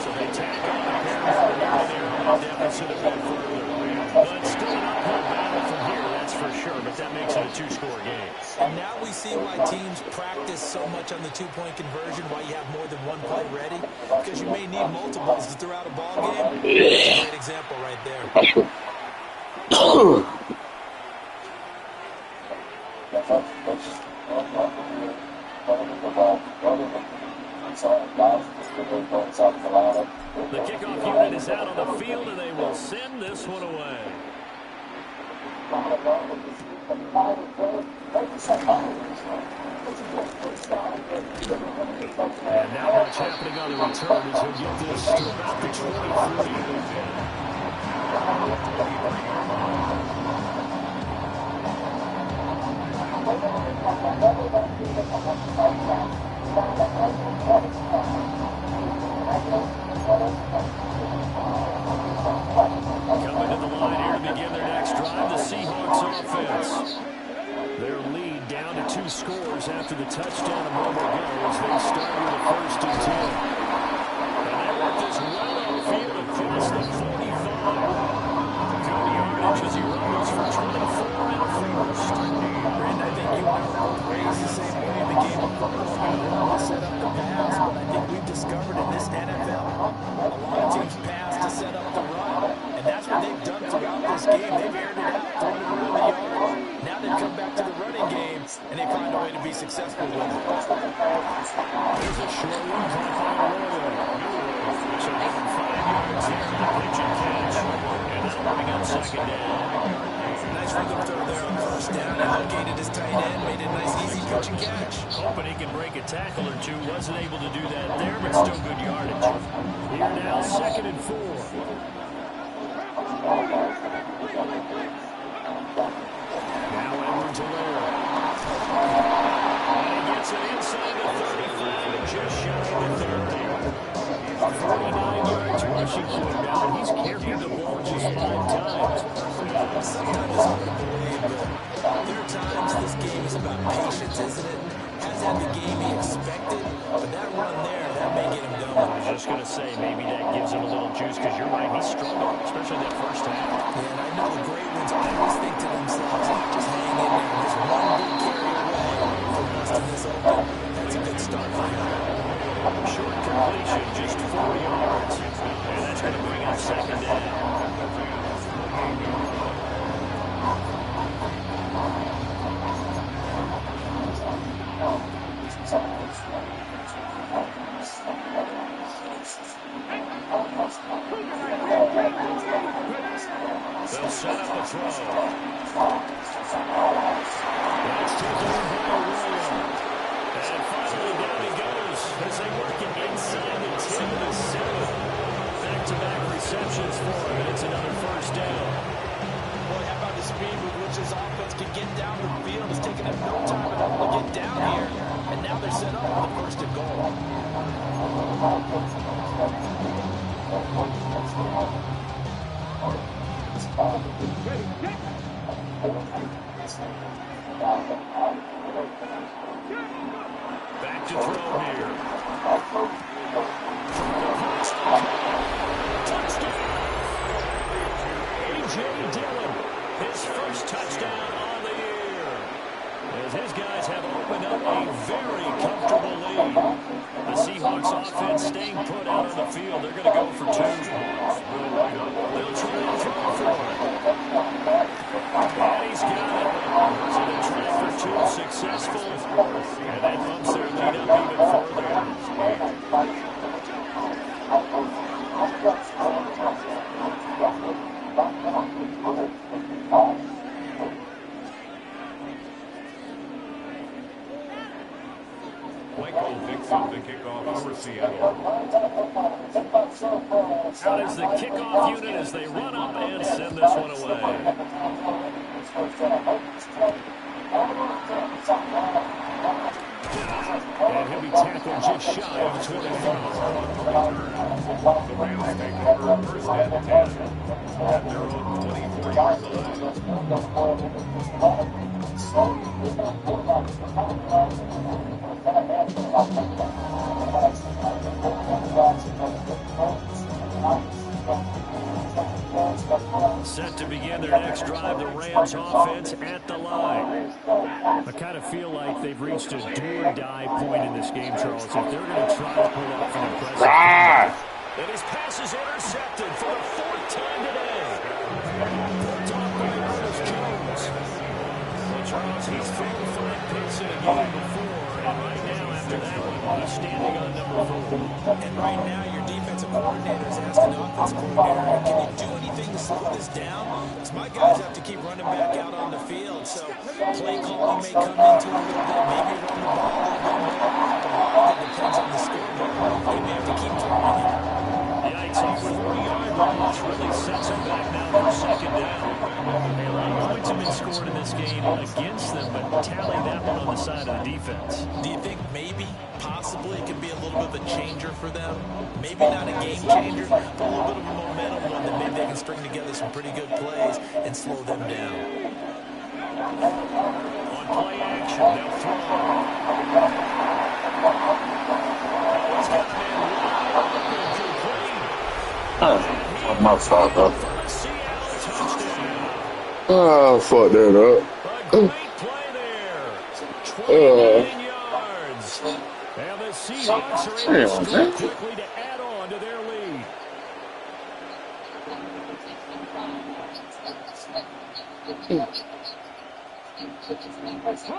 S5: So they tack on a pair more here and there on that deficit a bit further. But still an uphill battle from here, that's for sure. But that makes it a two-score game.
S6: And now we see why teams practice so much on the two-point conversion, why you have more than one play ready, because you may need multiples throughout a ball game. That's a great example right there.
S5: The kickoff unit is out on the field, and they will send this one away. And not much happening on the return as he'll get this to about the 23. Coming to the line here to begin their next drive, the Seahawks offense. Their lead down to 2 scores after the touchdown a moment ago as they start with a 1st and 10. And they work this well upfield across the 45. Good yardage as he runs for 24 and a first.
S6: Brandon, I think you and I were both raised the same way in the game of football. You want to set up the pass, but I think we've discovered in this NFL, a lot of teams pass to set up the run. And that's what they've done throughout this game. They've aired it out, thrown it around the yard. Now they've come back to the running game, and they find a way to be successful with it.
S5: There's a short one by Arroyo. So give him 5 yards here on the pitch and catch. And that'll bring up 2nd down.
S6: Nice rhythm throw there on 1st down. He located his tight end, made a nice easy pitch and catch.
S5: Hoping he can break a tackle or two. Wasn't able to do that there, but still good yardage. Here now, 2nd and 4. Now Edwards Alaire. And he gets it inside the 35, just shy of the 30. 49 yards rushing for him now, and he's carried the ball just 5 times.
S6: Sometimes it's hard to believe, but there are times this game is about patience, isn't it? Has had the game he expected, but that run there, that may get him going.
S5: I was just going to say, maybe that gives him a little juice, because you're right, he struggled, especially that 1st half.
S6: Yeah, and I know the great ones always think to themselves, just hang in there, just one big carry away from busting this open. That's a good start for him.
S5: Short completion, just 4 yards. And that's going to bring up 2nd down. They'll set up a throw. That's taken in by Arroyo. And finally down he goes as they work it inside the 10 to the 7. Back-to-back receptions for him, and it's another 1st down.
S6: Boy, how about the speed with which his offense can get down the field? It's taken them no time at all to get down here, and now they're set up for the 1st and goal.
S5: Back to throw here. Touchdown! A.J. Dillon, his 1st touchdown on the year. As his guys have opened up a very comfortable lead. The Seahawks offense staying put out on the field. They're going to go for 2. They'll try and throw for it. And he's got it. So they try for 2, successful. And that bumps their lead up even further.
S3: Michael Dixon to kick off for Seattle.
S5: Out is the kickoff unit as they run up and send this one away. And he'll be tackled just shy of the 25.
S3: The Rams take over first and 10 at their own 23-yard
S5: Set to begin their next drive, the Rams offense at the line. I kind of feel like they've reached a do-or-die point in this game, Charles. If they're going to try to pull off an impressive comeback. And his pass is intercepted for the fourth time today. Charles, he's thrown 5 picks in a game before, and right now, after that one, he's standing on number 4.
S6: And right now, your defensive coordinator is asking the offensive coordinator, can you do anything to slow this down? Because my guys have to keep running back out on the field, so play calling may come into it a little bit, maybe run the ball a little bit more, but a lot of it depends on the scoreboard. They may have to keep throwing it.
S5: Yikes, off the 40-yard line, which really sets him back now for second down. A lot of points have been scored in this game against them, but tally that one on the side of the defense.
S6: Do you think maybe, possibly, it could be a little bit of a changer for them? Maybe not a game changer, but a little bit of a momentum one that maybe they can string together some pretty good plays and slow them down.
S5: On play action, they'll throw. He's got a man wide open, complete.
S8: Oh, my fault, though. Oh, fuck that up.
S5: A great play there. 29 yards. And the Seahawks are able to score quickly to add on to their lead.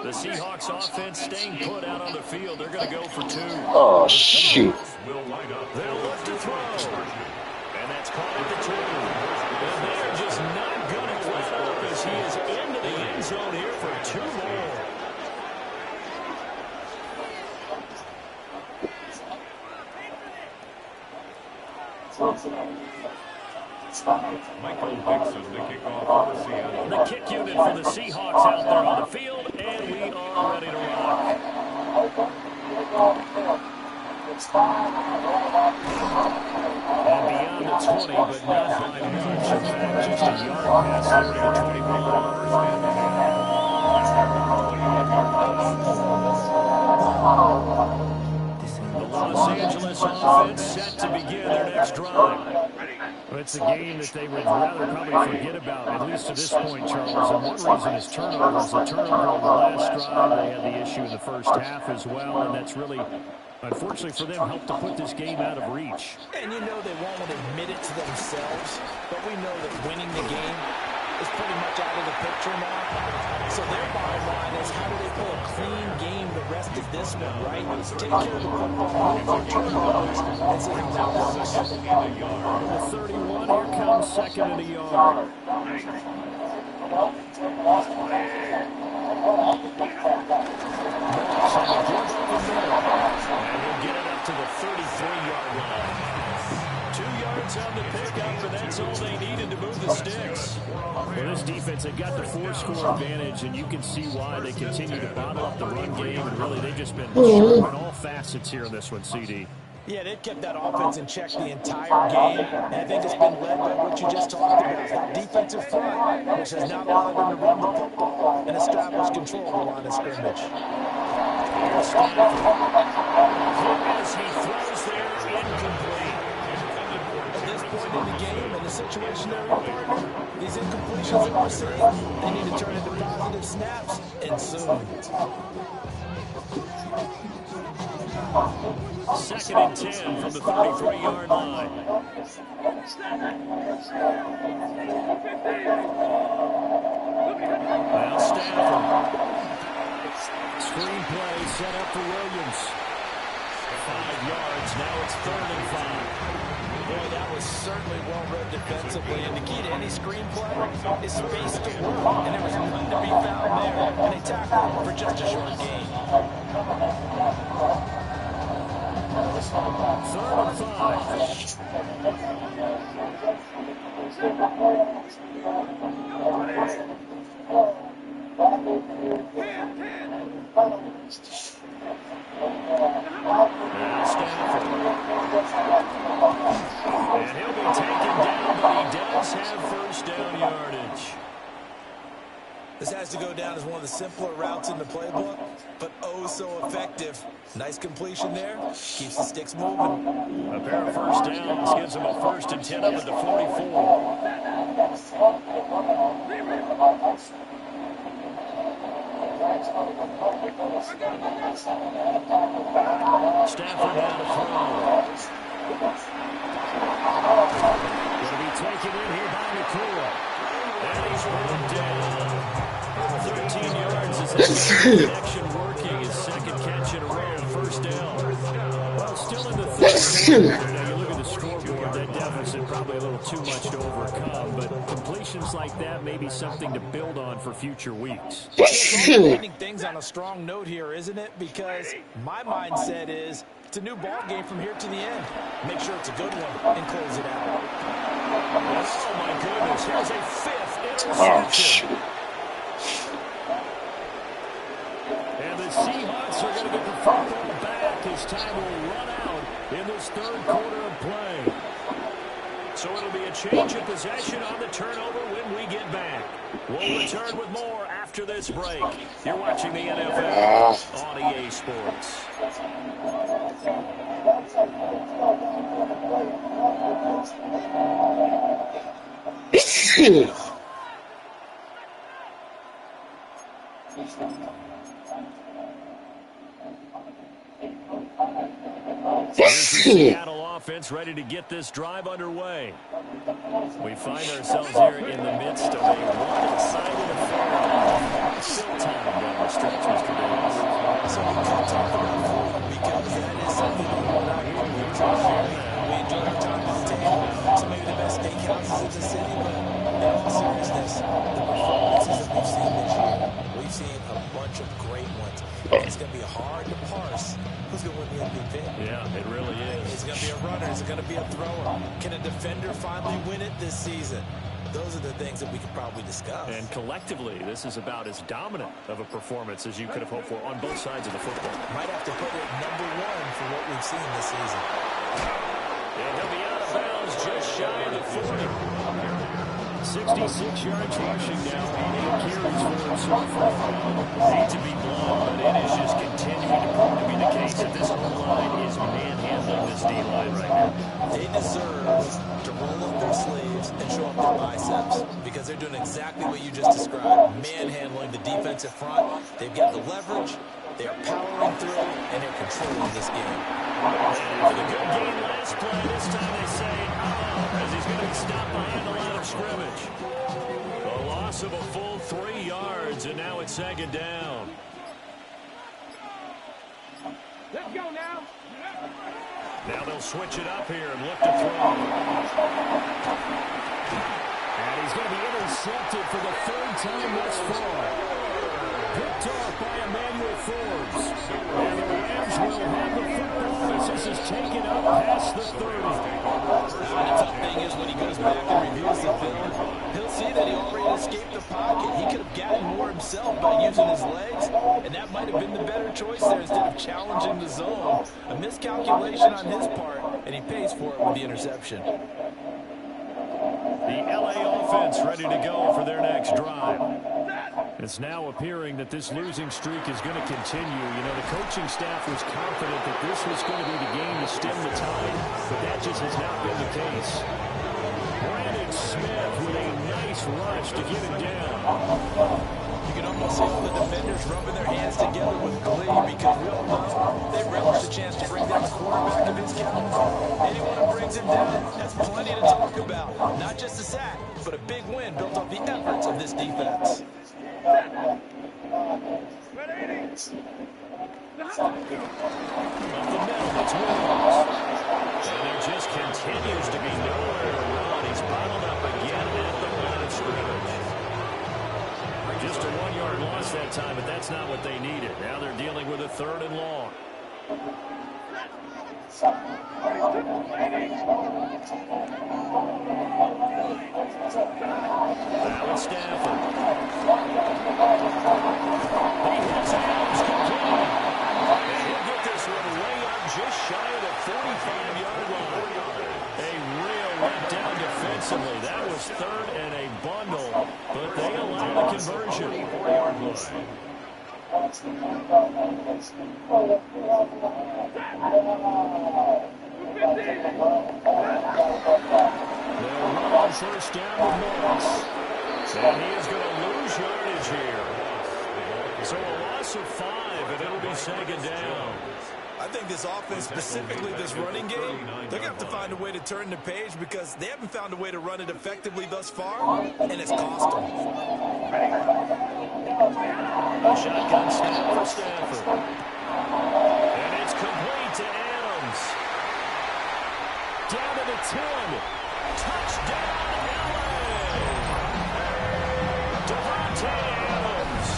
S5: The Seahawks offense staying put out on the field. They're going to go for 2.
S8: Oh, shit.
S3: will line up.
S5: They'll look to throw. And that's caught at the 2. And they're just not going to let up as he is into the end zone here for 2 more.
S3: Michael Vick is the kickoff for Seattle.
S5: The kick unit for the Seahawks out there on the field, and we are ready to rock. And beyond the 20, but not by much. In fact, just a yard past there to the 21. The Los Angeles offense set to begin their next drive. Well, it's a game that they would rather probably forget about, at least to this point, Charles. And one reason is turnovers. The turnover on the last drive, they had the issue in the first half as well, and that's really, unfortunately for them, helped to put this game out of reach.
S6: And you know they won't admit it to themselves, but we know that winning the game is pretty much out of the picture now. So their bottom line is, how do they play a clean game the rest of this one, right? Take care of the football, win their turnovers, and see how that works.
S5: The 31, here comes second and a yard. And he'll get it up to the 33-yard line. 2 yards on the pickup, and that's all they needed to move the sticks. Well, this defense, they've got the 4-score advantage, and you can see why they continue to bottle up the run game, and really they've just been sharp in all facets here in this one, CD.
S6: Yeah, they've kept that offense in check the entire game, and I think it's been led by what you just talked about, that defensive front, which has not allowed them to run the football and establish control of the line of scrimmage.
S5: Here's Stafford. As he throws there, incomplete.
S6: At this point in the game, and the situation they're in, partner, these incompletions that we're seeing, they need to turn into positive snaps, and soon.
S5: Second and 10 from the 33-yard line. Now Stafford. Screenplay set up for Williams. 5 yards. Now it's 3rd and 5.
S6: Boy, that was certainly well read defensively. And the key to any screenplay is space to work. And there was none to be found there. And they tackled him for just a short gain.
S5: 3rd and 5. Now Stafford. And he'll be taken down, but he does have first down yardage.
S6: This has to go down as one of the simpler routes in the playbook, but oh so effective. Nice completion there. Keeps the sticks moving.
S5: A pair of first downs gives him a 1st and 10 up at the 44. Stafford now to throw. Going to be taken in here by McCool. And he's run down. 13 yards as that connection working. His 2nd catch in a row, 1st down. Well, still in the 3rd quarter. Now you look at the scoreboard, that deficit probably a little too much to overcome, but completions like that may be something to build on for future weeks.
S6: It's all ending things on a strong note here, isn't it? Because my mindset is it's a new ball game from here to the end. Make sure it's a good one and close it out.
S5: Oh, my goodness. Here's a 5th interception.
S8: Oh, shit.
S5: And the Seahawks are going to get the football back as time will run out in this 3rd quarter of play. So it'll be a change of possession on the turnover when we get back. We'll return with more after this break. You're watching the NFL on EA Sports. Here's the Seattle offense ready to get this drive underway. We find ourselves here in the midst of a one-sided affair. Still time down the stretch, Mr. Davis.
S6: So we could talk about food because that is something that we're not here to do. We enjoy our time at the table. So maybe the best steakhouses in the city, but in all seriousness, the performances that we've seen this year, we've seen a bunch of great ones. And it's going to be hard to parse who's going to win the MVP.
S5: Yeah, it really is.
S6: Is it going to be a runner? Is it going to be a thrower? Can a defender finally win it this season? Those are the things that we could probably discuss.
S5: And collectively, this is about as dominant of a performance as you could have hoped for on both sides of the football.
S6: Might have to put it #1 for what we've seen this season.
S5: And he'll be out of bounds just shy of the 40. 66 yards rushing now, 8 carries for him so far. Hate to be blunt, but it is just continuing to prove to be the case that this O-line is manhandling this D-line right now.
S6: They deserve to roll up their sleeves and show up their biceps because they're doing exactly what you just described, manhandling the defensive front. They've got the leverage, they're powering through, and they're controlling this game.
S5: And a good game last play. This time they say, as he's going to be stopped behind the line of scrimmage. A loss of a full 3 yards, and now it's 2nd down.
S7: Let's go now.
S5: Now they'll switch it up here and look to throw. And he's going to be intercepted for the 3rd time thus far. Picked off by Emmanuel Forbes. And the Rams will have the football as this is taken up past the 30.
S6: The tough thing is when he goes back and reviews the film, he'll see that he already escaped the pocket. He could have gotten more himself by using his legs, and that might have been the better choice there instead of challenging the zone. A miscalculation on his part, and he pays for it with the interception.
S5: The LA offense ready to go for their next drive. It's now appearing that this losing streak is going to continue. You know, the coaching staff was confident that this was going to be the game to stem the tide, but that just has not been the case. Brandon Smith with a nice rush to get him down.
S6: You can almost see all the defenders rubbing their hands together with glee because we all know they relish the chance to bring down the quarterback of his caliber. Anyone who brings him down, that's plenty to talk about. Not just a sack, but a big win built off the efforts of this defense.
S5: Up the middle, it's Williams. And there just continues to be nowhere to run. He's bottled up again at the line of scrimmage. Just a 1-yard loss that time, but that's not what they needed. Now they're dealing with a 3rd and long. Now it's Stafford. He hits Adams complete. And he'll get this one way up just shy of the 45-yard line. A real letdown defensively. That was third and a bundle, but they allow the conversion.
S3: 44-yard line.
S5: They'll run on first down with Morris. And he is going to lose yardage here. So a loss of 5, and it'll be second down.
S6: I think this offense, specifically this running game, they're going to have to find a way to turn the page because they haven't found a way to run it effectively thus far, and it's cost them.
S5: Shotgun snap for Stafford. And it's complete to Adams. Down to the 10. Touchdown, LA! Devontae Adams,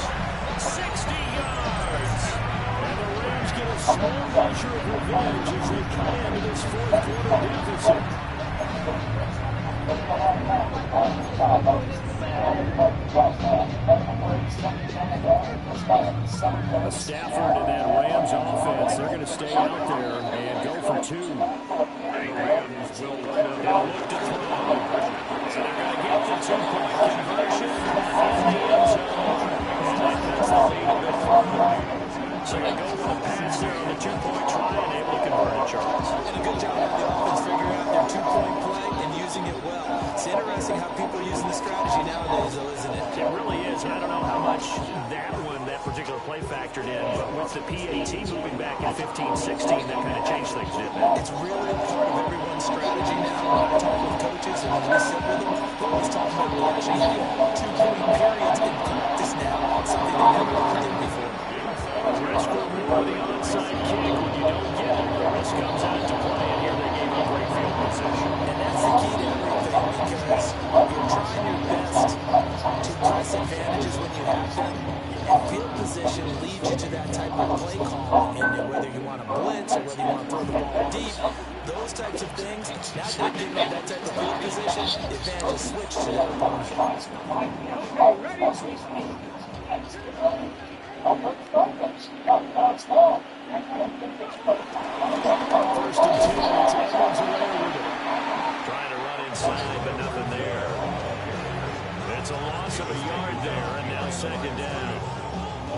S5: 60 yards. And the Rams get a small measure of revenge as they cut into this fourth-quarter deficit. Stafford and that Rams offense, they're going to stay out there and go for 2.
S3: The Rams will line up.
S5: They'll look to throw. So they're going to get the 2-point conversion in the end zone. And that cuts the lead a bit further. So they go with a pass there on the 2-point try and able to convert it, Charles.
S6: And a good job by the offense figuring out their 2-point play and using it well. It's interesting how people are using the strategy nowadays, though, isn't it?
S5: It really is. And I don't know how much that particular play factored in, but with the PAT moving back in 15-16, that kind of changed things, didn't it?
S6: It's really a part of everyone's strategy now. When I talk with coaches and when we sit with them, they're always talking about we actually have 2-point periods in practice now. It's something they never really did before.
S5: Risk reward the onside kick. When you don't get it, the risk comes out to play, and here they gave up great field position.
S6: And that's the key to everything because you're trying your best to press advantages when you have them. And field position leads you to that type of play call. And whether you want to blitz or whether you want to throw the ball deep, those types of things, now that they're giving up that type of field position, the advantage is switched to their opponent.
S5: First and 2, it's Edwards away with it. Trying to run inside, but nothing there. It's a loss of a yard there, and now second down.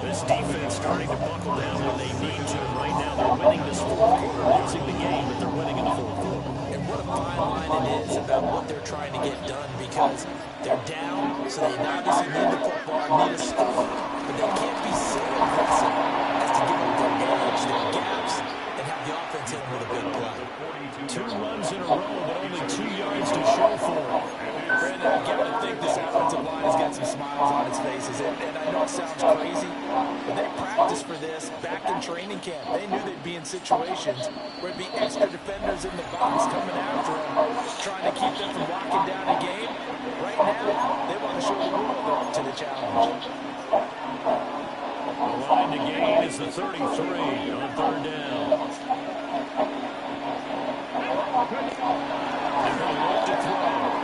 S5: This defense starting to buckle down when they need to. Right now they're winning this fourth quarter, losing the game, but they're winning in the fourth quarter.
S6: And what a fine line it is about what they're trying to get done because they're down, so they obviously need the football, need a score, but they can't be so aggressive as to give them their edge, their gaps, and have the offense hit them with a big play.
S5: 2 runs in a row, but only 2 yards to show for it.
S6: Brandon, I got to think this offensive line has got some smiles on its faces, and I know it sounds crazy, but they practiced for this back in training camp. They knew they'd be in situations where it'd be extra defenders in the box coming after them, trying to keep them from locking down a game. Right now, they want to show the world they're up to the challenge.
S5: The line to gain is the 33 on third down. They're going to look to throw.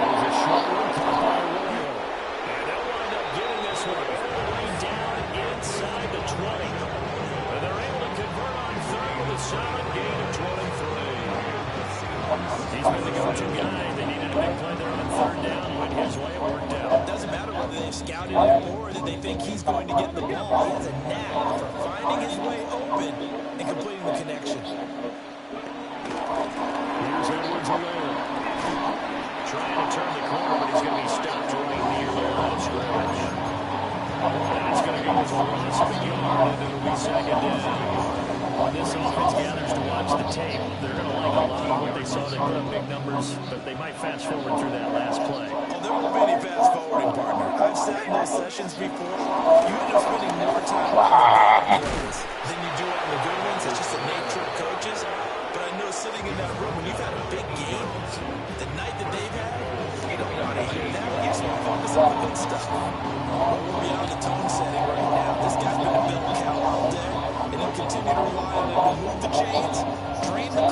S5: There's a short one caught by Royal. And they'll wind up getting this one all the way down inside the 20. And they're able to convert on third with a solid gain of 23. He's been the go-to guy. They needed a big play there on third down. Went his way, it worked out.
S6: It doesn't matter whether they've scouted him or that they think he's going to get the ball. He has a knack for finding his way open and completing the connection.
S5: Here's Edwards away. Trying to turn the corner, but he's going to be stopped right near the line of scrimmage. That's going to go as a loss of a yard, and it'll be second down. When this offense gathers to watch the tape, they're going to like a lot of what they saw. They put up big numbers, but they might fast forward through that last play.
S6: Oh, there won't be any fast forwarding, partner. I've sat in those sessions before. You end up spending more time on the bad plays than you do on the good ones. It's just the nature of coaches. But I know sitting in that room, when you've had a big game, the night that they've had, you don't want to hear that. You just want to focus on the good stuff. Well, we're beyond the tone setting right now. This guy's been a bell cow all day, and he'll continue to rely on him to move the chains, drain the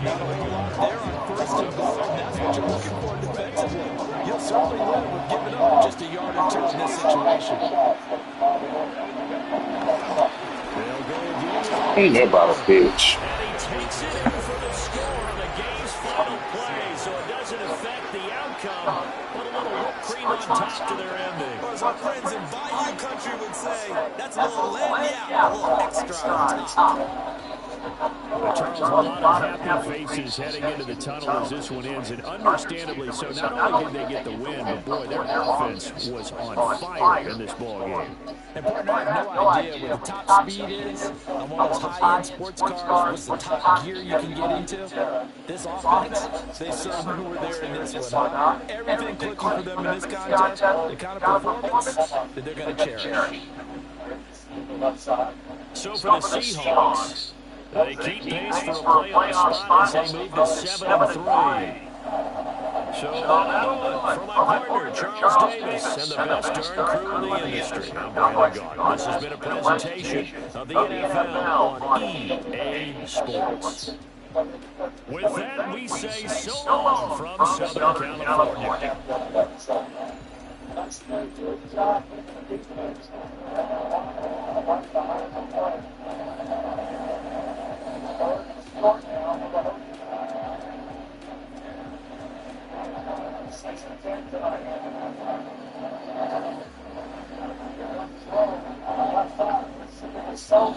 S6: Now, when you're out there on first and goal, that's what you're looking for defensively. You'll certainly win with giving up just a yard or two in this situation.
S5: They'll go again.
S8: Ain't that about a bitch?
S5: And he takes it in for the score on the game's final play, so it doesn't affect the outcome, but a little whipped cream on top to their ending.
S6: Or as our friends in Bayou Country would say, that's a little lagniappe, a little extra on top.
S5: Charles, a lot of happy faces heading into the tunnel as this one ends, and understandably so. Not only did they get the win, but boy, their offense was on fire in this ball game.
S6: And partner, I have no idea what the top speed is on one of those high-end sports cars. What's the top gear you can get into? This offense, they certainly were there in this one. Huh? Everything clicking for them in this contest, the kind of performance that they're going to cherish.
S5: So for the Seahawks, they keep pace for a playoff spot as they move to 7-3. So that one for my partner, Charles Davis, and the best darn crew in the industry. I'm Brandon Gaudin. This has been a presentation of the NFL on EA Sports. With that, we say so long from Southern California.
S9: So